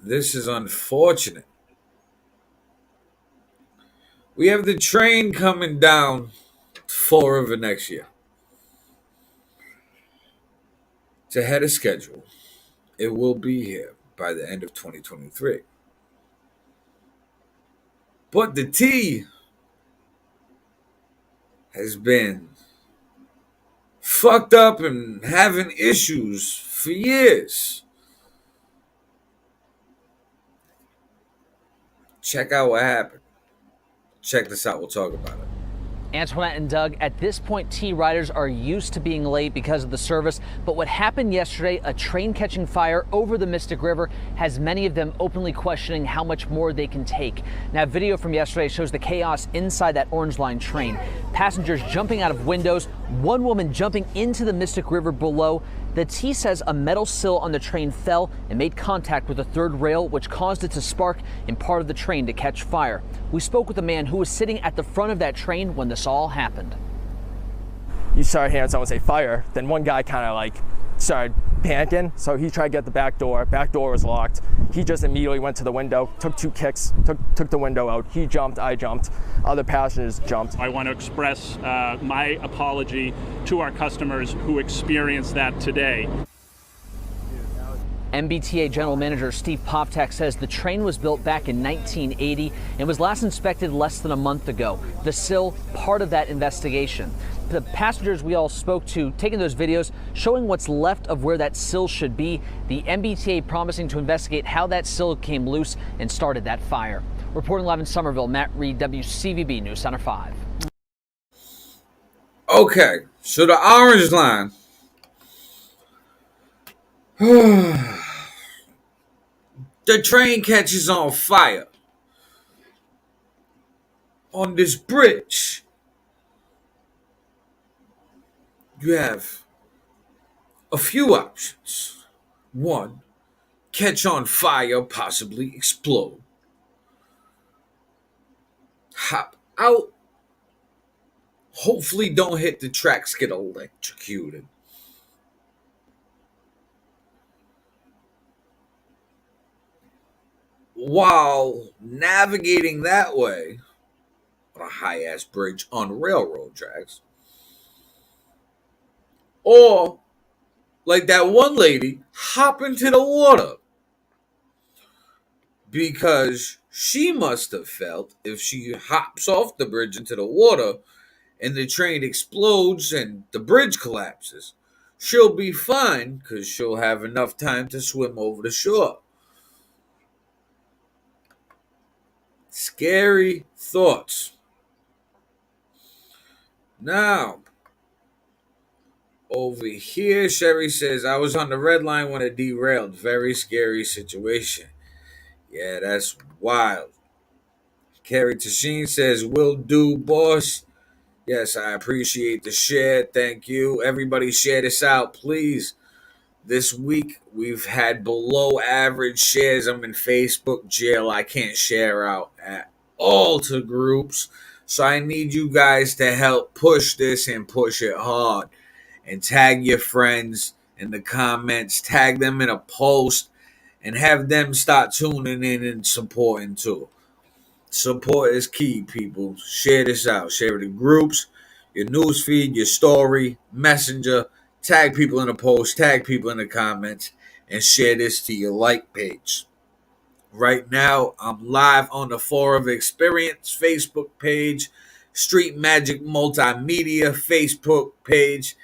this is unfortunate. We have the train coming down Fall River next year. It's ahead of schedule. It will be here by the end of 2023. But the T has been fucked up and having issues for years. Check out what happened. Check this out. We'll talk about it. Antoinette and Doug, at this point, T riders are used to being late because of the service. But what happened yesterday, a train catching fire over the Mystic River, has many of them openly questioning how much more they can take. Now, video from yesterday shows the chaos inside that Orange Line train. Passengers jumping out of windows, one woman jumping into the Mystic River below. The T says a metal sill on the train fell and made contact with the third rail, which caused it to spark in part of the train to catch fire. We spoke with a man who was sitting at the front of that train when this all happened. You started hearing someone say fire, then one guy kind of like started panicking, so he tried to get the back door. Back door was locked. He just immediately went to the window, took 2 kicks, took the window out. He jumped, I jumped, other passengers jumped. I want to express my apology to our customers who experienced that today. MBTA General Manager Steve Poptek says the train was built back in 1980 and was last inspected less than a month ago. The sill, part of that investigation. The passengers we all spoke to taking those videos showing what's left of where that sill should be. The MBTA promising to investigate how that sill came loose and started that fire. Reporting live in Somerville, Matt Reed, WCVB News Center 5. Okay, so the Orange Line. The train catches on fire on this bridge. You have a few options. 1, catch on fire, possibly explode. Hop out. Hopefully don't hit the tracks, get electrocuted. While navigating that way on a high-ass bridge on railroad tracks. Or, like that one lady, hop into the water. Because she must have felt if she hops off the bridge into the water and the train explodes and the bridge collapses, she'll be fine because she'll have enough time to swim over the shore. Scary thoughts. Now, over here, Sherry says, I was on the red line when it derailed. Very scary situation. Yeah, that's wild. Carrie Tasheen says, will do, boss. Yes, I appreciate the share. Thank you. Everybody share this out, please. This week, we've had below average shares. I'm in Facebook jail. I can't share out at all to groups. So I need you guys to help push this and push it hard. And tag your friends in the comments. Tag them in a post. And have them start tuning in and supporting too. Support is key, people. Share this out. Share it in groups, your newsfeed, your story, messenger. Tag people in the post, tag people in the comments, and share this to your like page. Right now, I'm live on the Forum Experience Facebook page, Street Magic Multimedia Facebook page,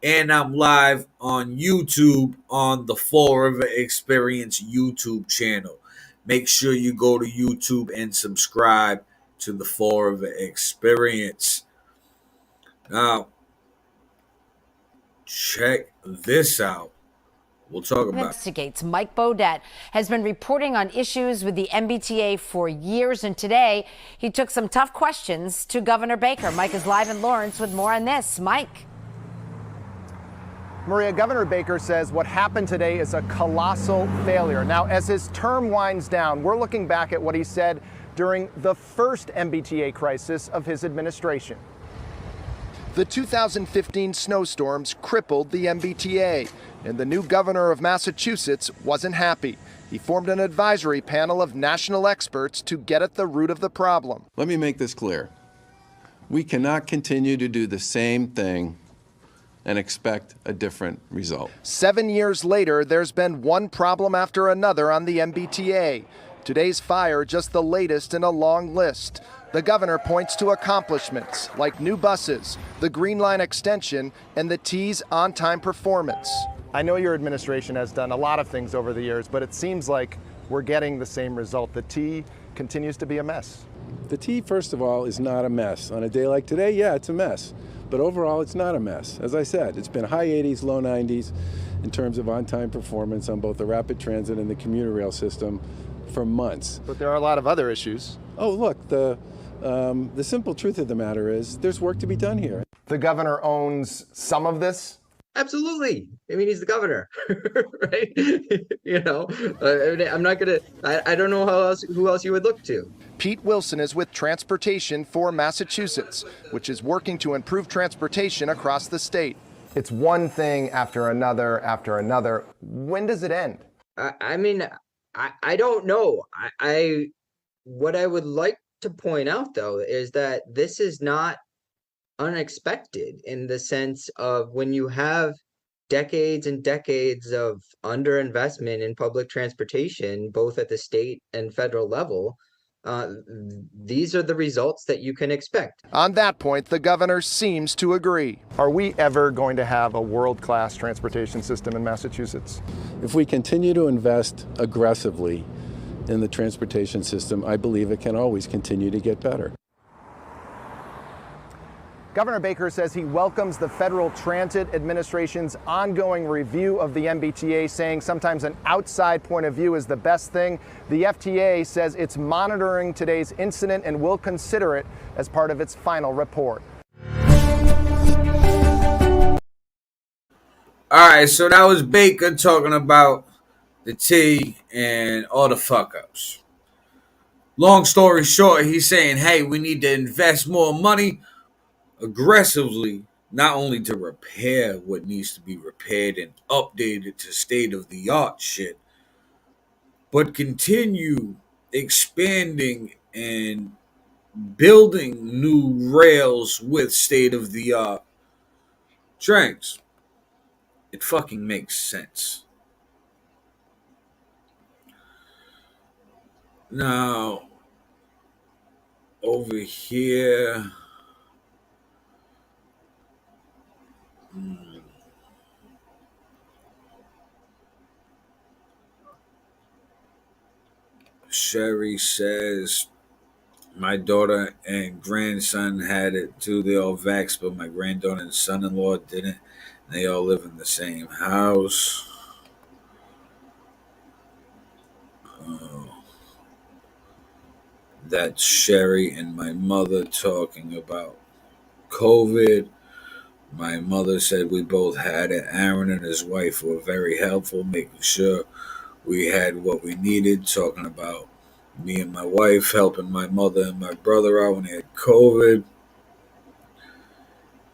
and I'm live on YouTube on the Forum Experience YouTube channel. Make sure you go to YouTube and subscribe to the Forum Experience. Now, check this out. We'll talk about Investigates. Mike Beaudet has been reporting on issues with the MBTA for years, and today he took some tough questions to Governor Baker. Mike is live in Lawrence with more on this. Mike. Maria, Governor Baker says what happened today is a colossal failure. Now, as his term winds down, we're looking back at what he said during the first MBTA crisis of his administration. The 2015 snowstorms crippled the MBTA, and the new governor of Massachusetts wasn't happy. He formed an advisory panel of national experts to get at the root of the problem. Let me make this clear. We cannot continue to do the same thing and expect a different result. 7 years later, there's been one problem after another on the MBTA. Today's fire just the latest in a long list. The governor points to accomplishments like new buses, the Green Line extension, and the T's on-time performance. I know your administration has done a lot of things over the years, but it seems like we're getting the same result. The T continues to be a mess. The T, first of all, is not a mess. On a day like today, yeah, it's a mess. But overall, it's not a mess. As I said, it's been high 80s, low 90s in terms of on-time performance on both the rapid transit and the commuter rail system for months. But there are a lot of other issues. Oh, look, the simple truth of the matter is there's work to be done here. The governor owns some of this? Absolutely. I mean, he's the governor, right? You know, I'm not gonna. I don't know who else you would look to. Pete Wilson is with Transportation for Massachusetts, which is working to improve transportation across the state. It's one thing after another after another. When does it end? I mean, I don't know. What I would like to point out, though, is that this is not unexpected in the sense of when you have decades and decades of underinvestment in public transportation, both at the state and federal level, these are the results that you can expect. On that point, the governor seems to agree. Are we ever going to have a world-class transportation system in Massachusetts? If we continue to invest aggressively in the transportation system, I believe it can always continue to get better. Governor Baker says he welcomes the Federal Transit Administration's ongoing review of the MBTA, saying sometimes an outside point of view is the best thing. The FTA says it's monitoring today's incident and will consider it as part of its final report. All right, so that was Baker talking about the T and all the fuck-ups. Long story short, he's saying, hey, we need to invest more money aggressively, not only to repair what needs to be repaired and updated to state-of-the-art shit, but continue expanding and building new rails with state-of-the-art trains. It fucking makes sense. Now, over here, Sherry says, my daughter and grandson had it too. They all vaxxed, but my granddaughter and son-in-law didn't. They all live in the same house. That's Sherry and my mother talking about COVID. My mother said we both had it. Aaron and his wife were very helpful, making sure we had what we needed, talking about me and my wife helping my mother and my brother out when they had COVID.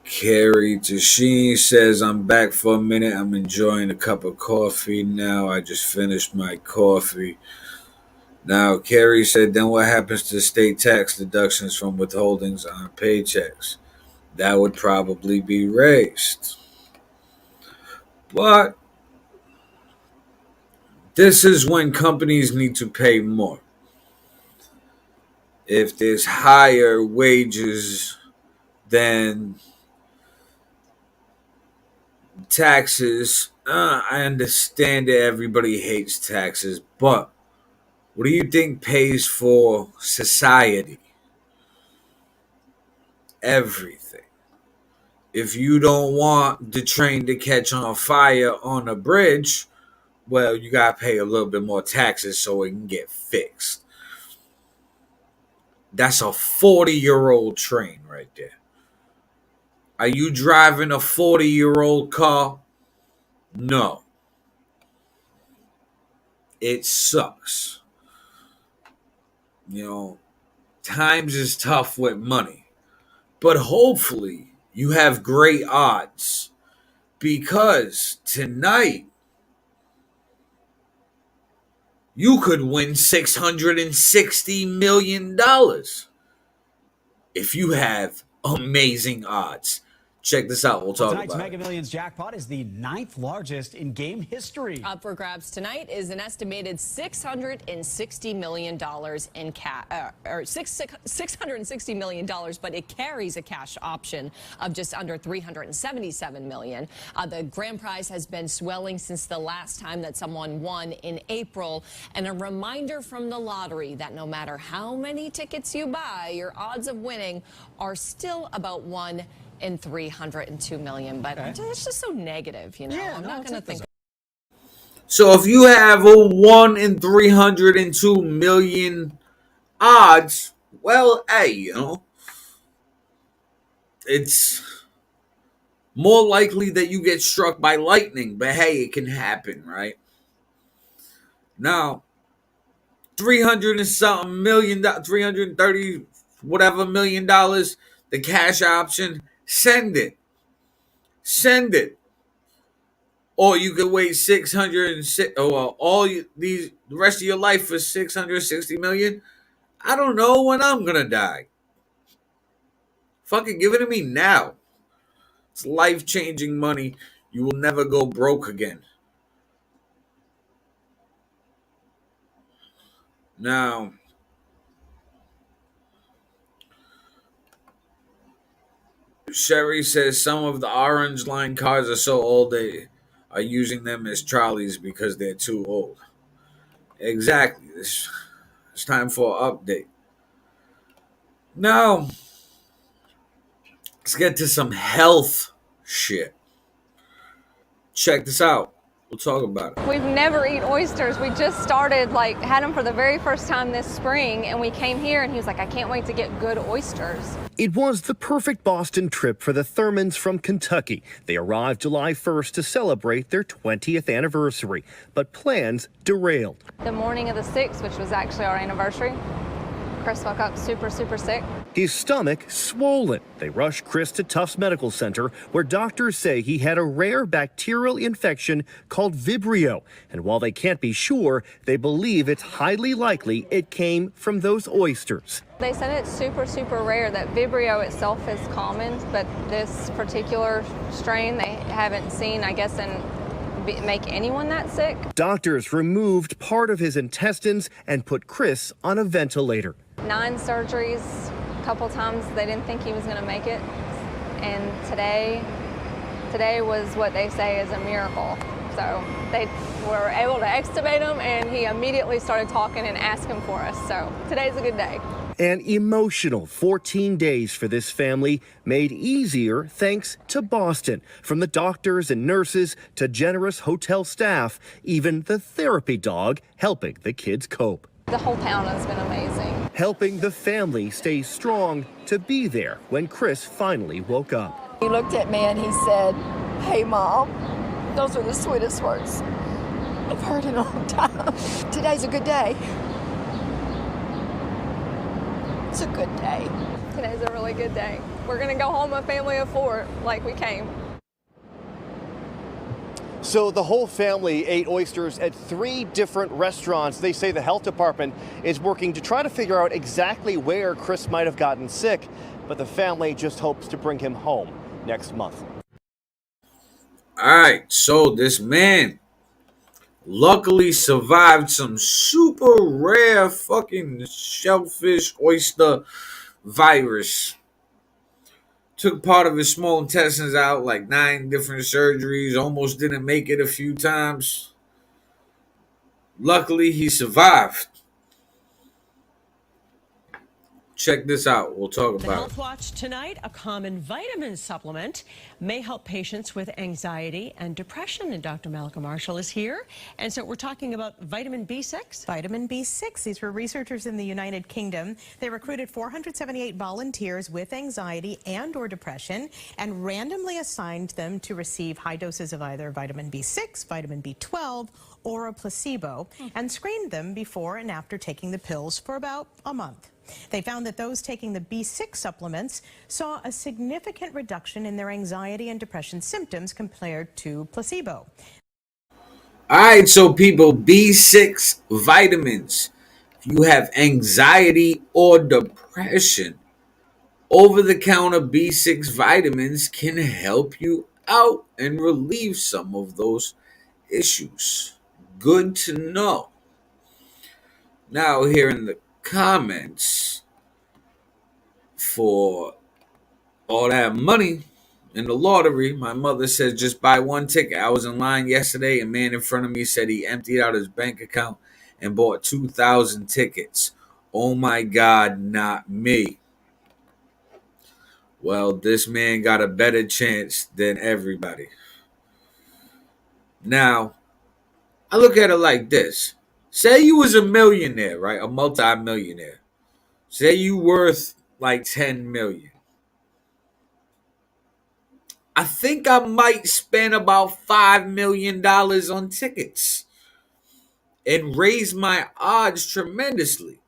Carrie Tasheen says, I'm back for a minute. I'm enjoying a cup of coffee now. I just finished my coffee. Now, Carrie said, then what happens to state tax deductions from withholdings on paychecks? That would probably be raised. But this is when companies need to pay more. If there's higher wages than taxes, I understand that everybody hates taxes, but what do you think pays for society? Everything. If you don't want the train to catch on fire on a bridge, well, you got to pay a little bit more taxes so it can get fixed. That's a 40-year-old train right there. Are you driving a 40-year-old car? No. It sucks. Times is tough with money. But hopefully you have great odds. Because tonight you could win $660 million if you have amazing odds. Check this out. We'll talk Tonight's about Mega it. Millions jackpot is the 9th largest in game history. Up for grabs tonight is an estimated $660 million in $660 million, but it carries a cash option of just under $377 million. The grand prize has been swelling since the last time that someone won in April. And a reminder from the lottery that no matter how many tickets you buy, your odds of winning are still about 1 in 302 million, but it's just so negative, I'm not going to think. So if you have a 1 in 302 million odds, well, hey, it's more likely that you get struck by lightning, but hey, it can happen, right? Now, 300 and something million, 330 whatever $million, the cash option. Send it. Or you could wait 606. The rest of your life for 660 million. I don't know when I'm gonna die. Fucking give it to me now. It's life-changing money. You will never go broke again. Now, Sherry says some of the Orange Line cars are so old they are using them as trolleys because they're too old. Exactly. It's time for an update. Now, let's get to some health shit. Check this out. We'll talk about it. We've never eaten oysters. We just started, had them for the very first time this spring, and we came here, and he was like, I can't wait to get good oysters. It was the perfect Boston trip for the Thurmans from Kentucky. They arrived July 1st to celebrate their 20th anniversary, but plans derailed. The morning of the 6th, which was actually our anniversary, Chris woke up super, super sick. His stomach swollen. They rushed Chris to Tufts Medical Center, where doctors say he had a rare bacterial infection called Vibrio. And while they can't be sure, they believe it's highly likely it came from those oysters. They said it's super, super rare, that Vibrio itself is common, but this particular strain they haven't seen, I guess, make anyone that sick. Doctors removed part of his intestines and put Chris on a ventilator. 9 surgeries, a couple times they didn't think he was going to make it. And today was what they say is a miracle. So they were able to extubate him, and he immediately started talking and asking for us. So today's a good day. An emotional 14 days for this family, made easier thanks to Boston. From the doctors and nurses to generous hotel staff, even the therapy dog helping the kids cope. The whole town has been amazing. Helping the family stay strong to be there when Chris finally woke up. He looked at me and he said, "Hey, Mom." Those are the sweetest words I've heard in a long time. Today's a good day. It's a good day. Today's a really good day. We're going to go home a family of 4 like we came. So the whole family ate oysters at 3 different restaurants. They say the health department is working to try to figure out exactly where Chris might have gotten sick, but the family just hopes to bring him home next month. All right, so this man luckily survived some super rare fucking shellfish oyster virus. Took part of his small intestines out, like 9 different surgeries, almost didn't make it a few times. Luckily, he survived. Check this out. We'll talk The about Health it. Watch tonight, a common vitamin supplement may help patients with anxiety and depression. And Dr. Malcolm Marshall is here. And so we're talking about vitamin B6. Vitamin B6. These were researchers in the United Kingdom. They recruited 478 volunteers with anxiety and or depression and randomly assigned them to receive high doses of either vitamin B6, vitamin B12, or a placebo, and screened them before and after taking the pills for about a month. They found that those taking the B6 supplements saw a significant reduction in their anxiety and depression symptoms compared to placebo. All right, so people, B6 vitamins. If you have anxiety or depression, over-the-counter B6 vitamins can help you out and relieve some of those issues. Good to know. Now, here in the comments, for all that money in the lottery, my mother says just buy one ticket. I was in line yesterday. A man in front of me said he emptied out his bank account and bought 2,000 tickets. Oh my God, not me. Well, this man got a better chance than everybody. Now, I look at it like this. Say you was a millionaire, right? A multi-millionaire. Say you worth like 10 million. I think I might spend about $5 million on tickets and raise my odds tremendously.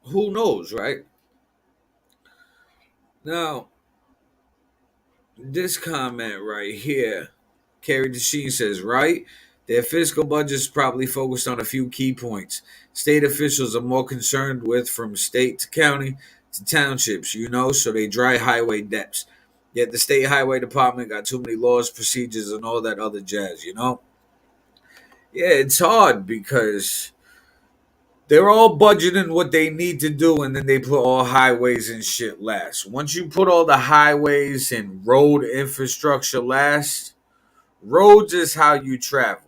Who knows, right? Now, this comment right here, Carrie DeSheen says, right? Their fiscal budget is probably focused on a few key points. State officials are more concerned with from state to county to townships, so they dry highway depths. Yet the state highway department got too many laws, procedures, and all that other jazz, Yeah, it's hard because they're all budgeting what they need to do, and then they put all highways and shit last. Once you put all the highways and road infrastructure last, roads is how you travel.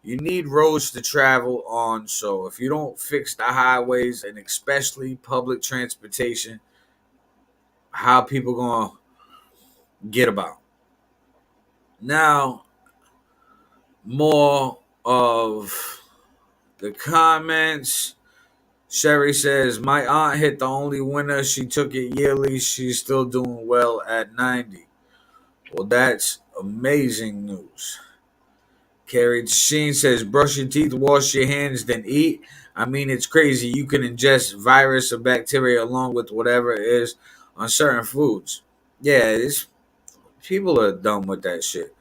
You need roads to travel on, so if you don't fix the highways and especially public transportation, how people gonna get about? Now, more of the comments. Sherry says, my aunt hit the only winner. She took it yearly. She's still doing well at 90. Well, that's amazing news. Carrie Sheen says, brush your teeth, wash your hands, then eat. I mean, it's crazy. You can ingest virus or bacteria along with whatever it is on certain foods. Yeah, people are dumb with that shit.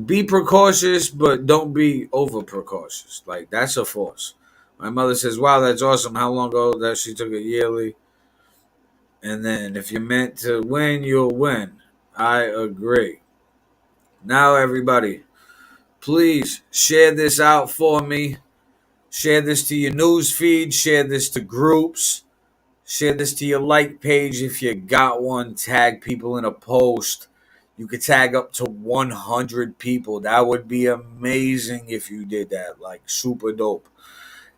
Be precautious, but don't be over precautious. Like, that's a force. My mother says, wow, that's awesome. How long ago that she took it yearly? And then if you're meant to win, you'll win. I agree. Now, everybody, please share this out for me. Share this to your news feed. Share this to groups. Share this to your like page if you got one. Tag people in a post. You could tag up to 100 people. That would be amazing if you did that. Like, super dope.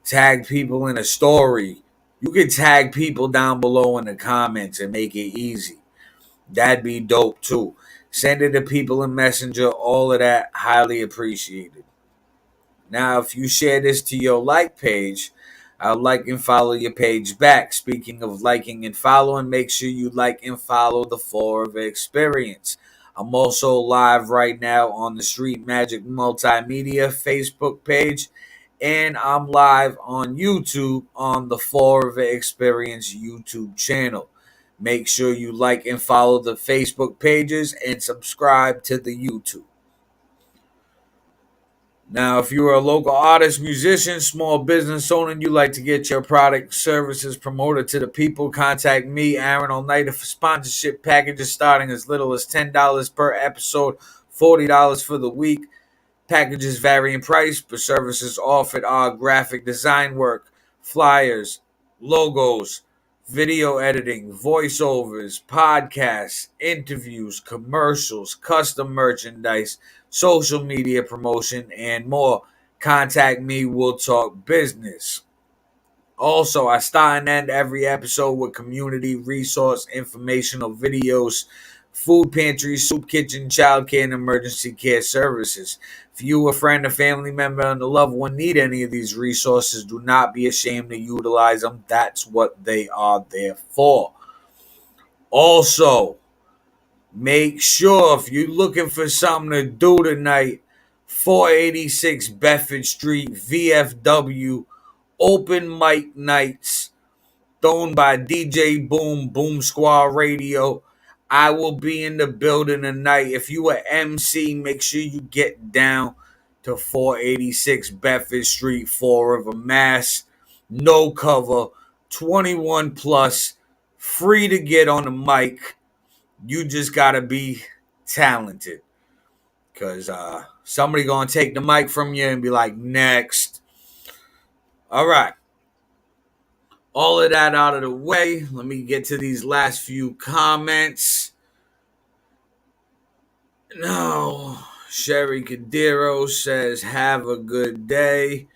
Tag people in a story. You could tag people down below in the comments and make it easy. That'd be dope too. Send it to people in Messenger. All of that, highly appreciated. Now, if you share this to your like page, I'll like and follow your page back. Speaking of liking and following, make sure you like and follow the Forever Experience. I'm also live right now on the Street Magic Multimedia Facebook page, and I'm live on YouTube on the Forever Experience YouTube channel. Make sure you like and follow the Facebook pages and subscribe to the YouTube. Now, if you're a local artist, musician, small business owner, and you like to get your product services promoted to the people, contact me, Aaron Oneida, for sponsorship packages starting as little as $10 per episode, $40 for the week. Packages vary in price, but services offered are graphic design work, flyers, logos, video editing, voiceovers, podcasts, interviews, commercials, custom merchandise, social media promotion, and more. Contact me. We'll talk business. Also, I start and end every episode with community resource informational videos, food pantries, soup kitchen, childcare, and emergency care services. If you, a friend, a family member, and a loved one need any of these resources, do not be ashamed to utilize them. That's what they are there for. Also, make sure if you're looking for something to do tonight, 486 Bedford Street, VFW, open mic nights, thrown by DJ Boom, Boom Squad Radio. I will be in the building tonight. If you are MC, make sure you get down to 486 Bedford Street, Fall River, Mass. No cover, 21 plus, free to get on the mic. You just got to be talented, because somebody going to take the mic from you and be like, next. All right. All of that out of the way, let me get to these last few comments. No, Sherry Cadero says, have a good day.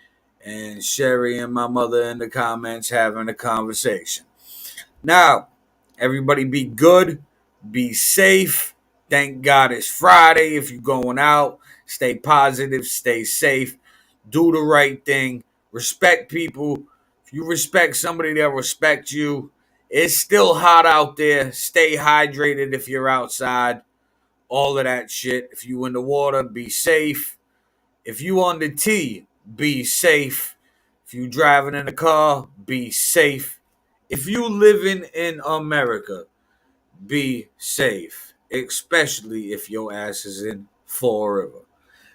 And Sherry and my mother in the comments having a conversation. Now, everybody be good, be safe. Thank God it's Friday. If you're going out, stay positive, stay safe, do the right thing, respect people. If you respect somebody, they'll respect you. It's still hot out there. Stay hydrated if you're outside. All of that shit. If you in the water, be safe. If you on the T, be safe. If you driving in a car, be safe. If you living in America, be safe. Especially if your ass is in Fall River.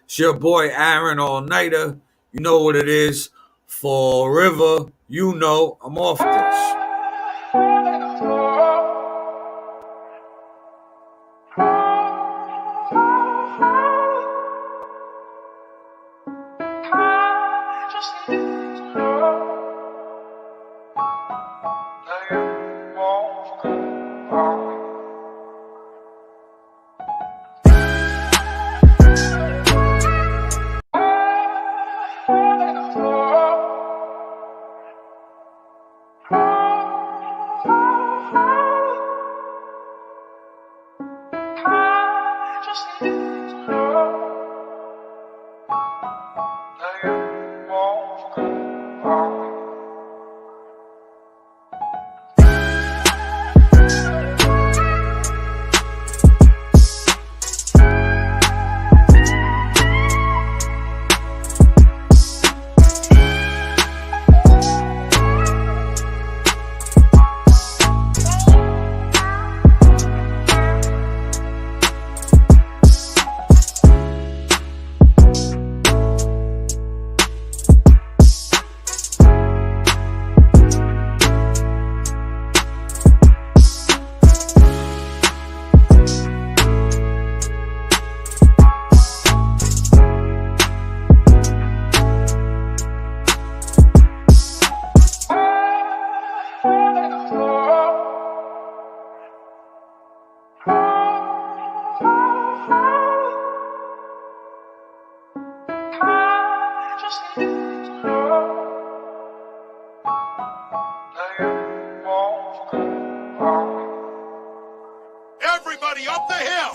It's your boy Aaron All-Nighter. You know what it is. Fall River. You know I'm off this. Everybody up the hill!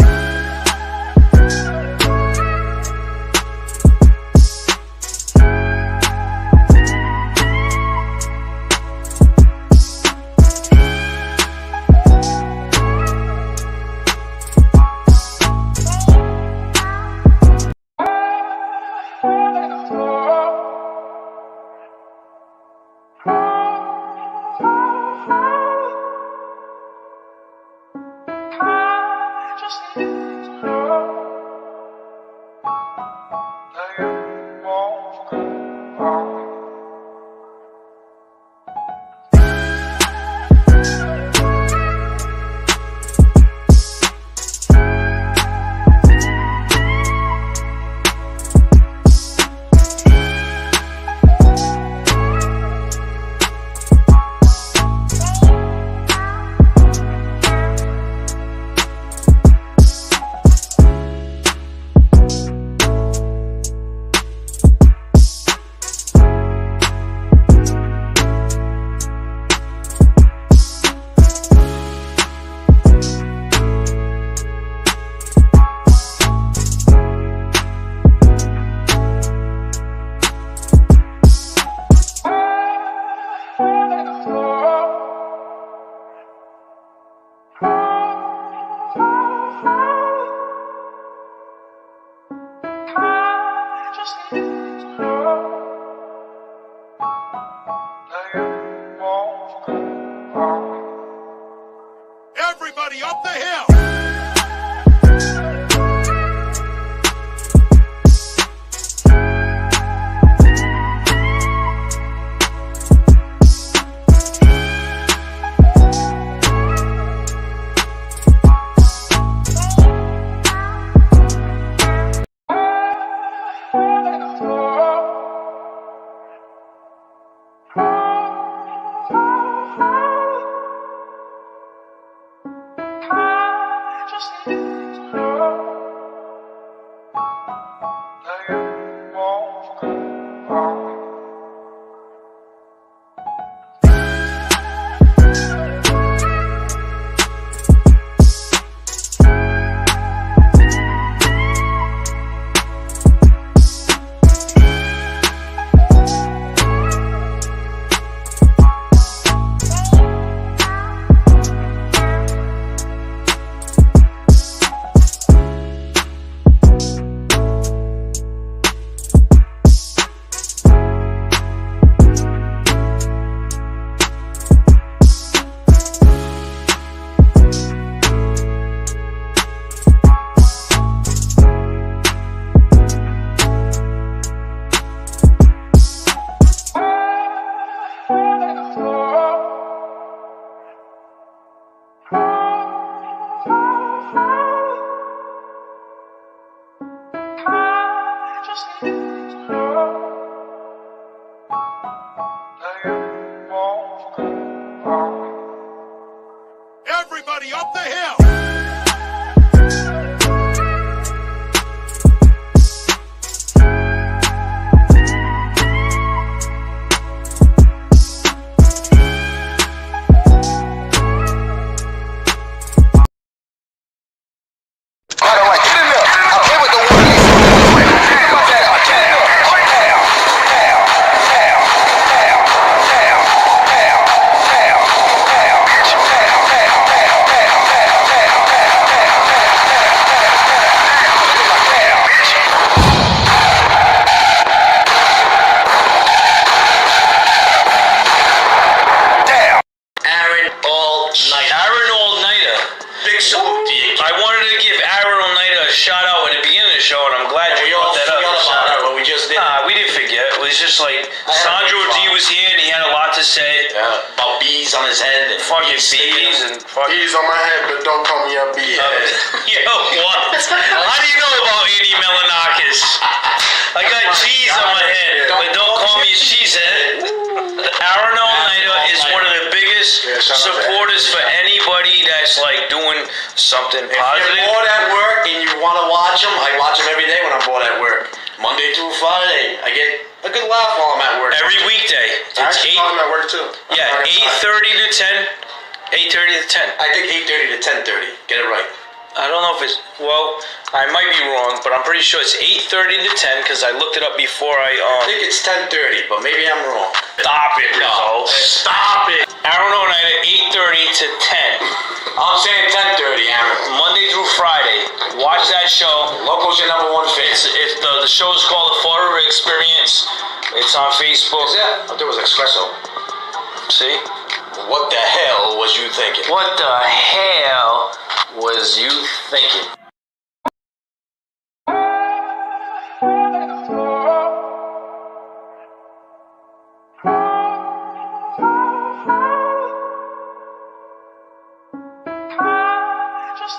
Everybody up the hill! Bees on my head, but don't call me a bee. Yo, what? How do you know about Andy Melanakis? I got cheese on my head, but don't call me a cheesehead. Aaron All-Nighter is one of the biggest supporters for anybody that's like doing something positive. If you're bored at work and you want to watch them, I watch them every day when I'm bored at work. Monday through Friday, I get a good laugh while I'm at work. Every weekday. Actually, while I'm at work too. Yeah, 8:30 to 10. 8:30 to 10. I think 8:30 to 10:30. Get it right. I don't know if it's, well, I might be wrong, but I'm pretty sure it's 8:30 to 10 because I looked it up before I think it's 10:30, but maybe I'm wrong. Stop it, results. Stop it. Aaron O'Night at 8:30 to 10. I'm saying 10:30, Aaron. Monday through Friday. Watch that show. Loco's your #1 fan. The show is called The Florida Experience. It's on Facebook. Is that? I thought it was Espresso. See? What the hell was you thinking? What the hell was you thinking? Just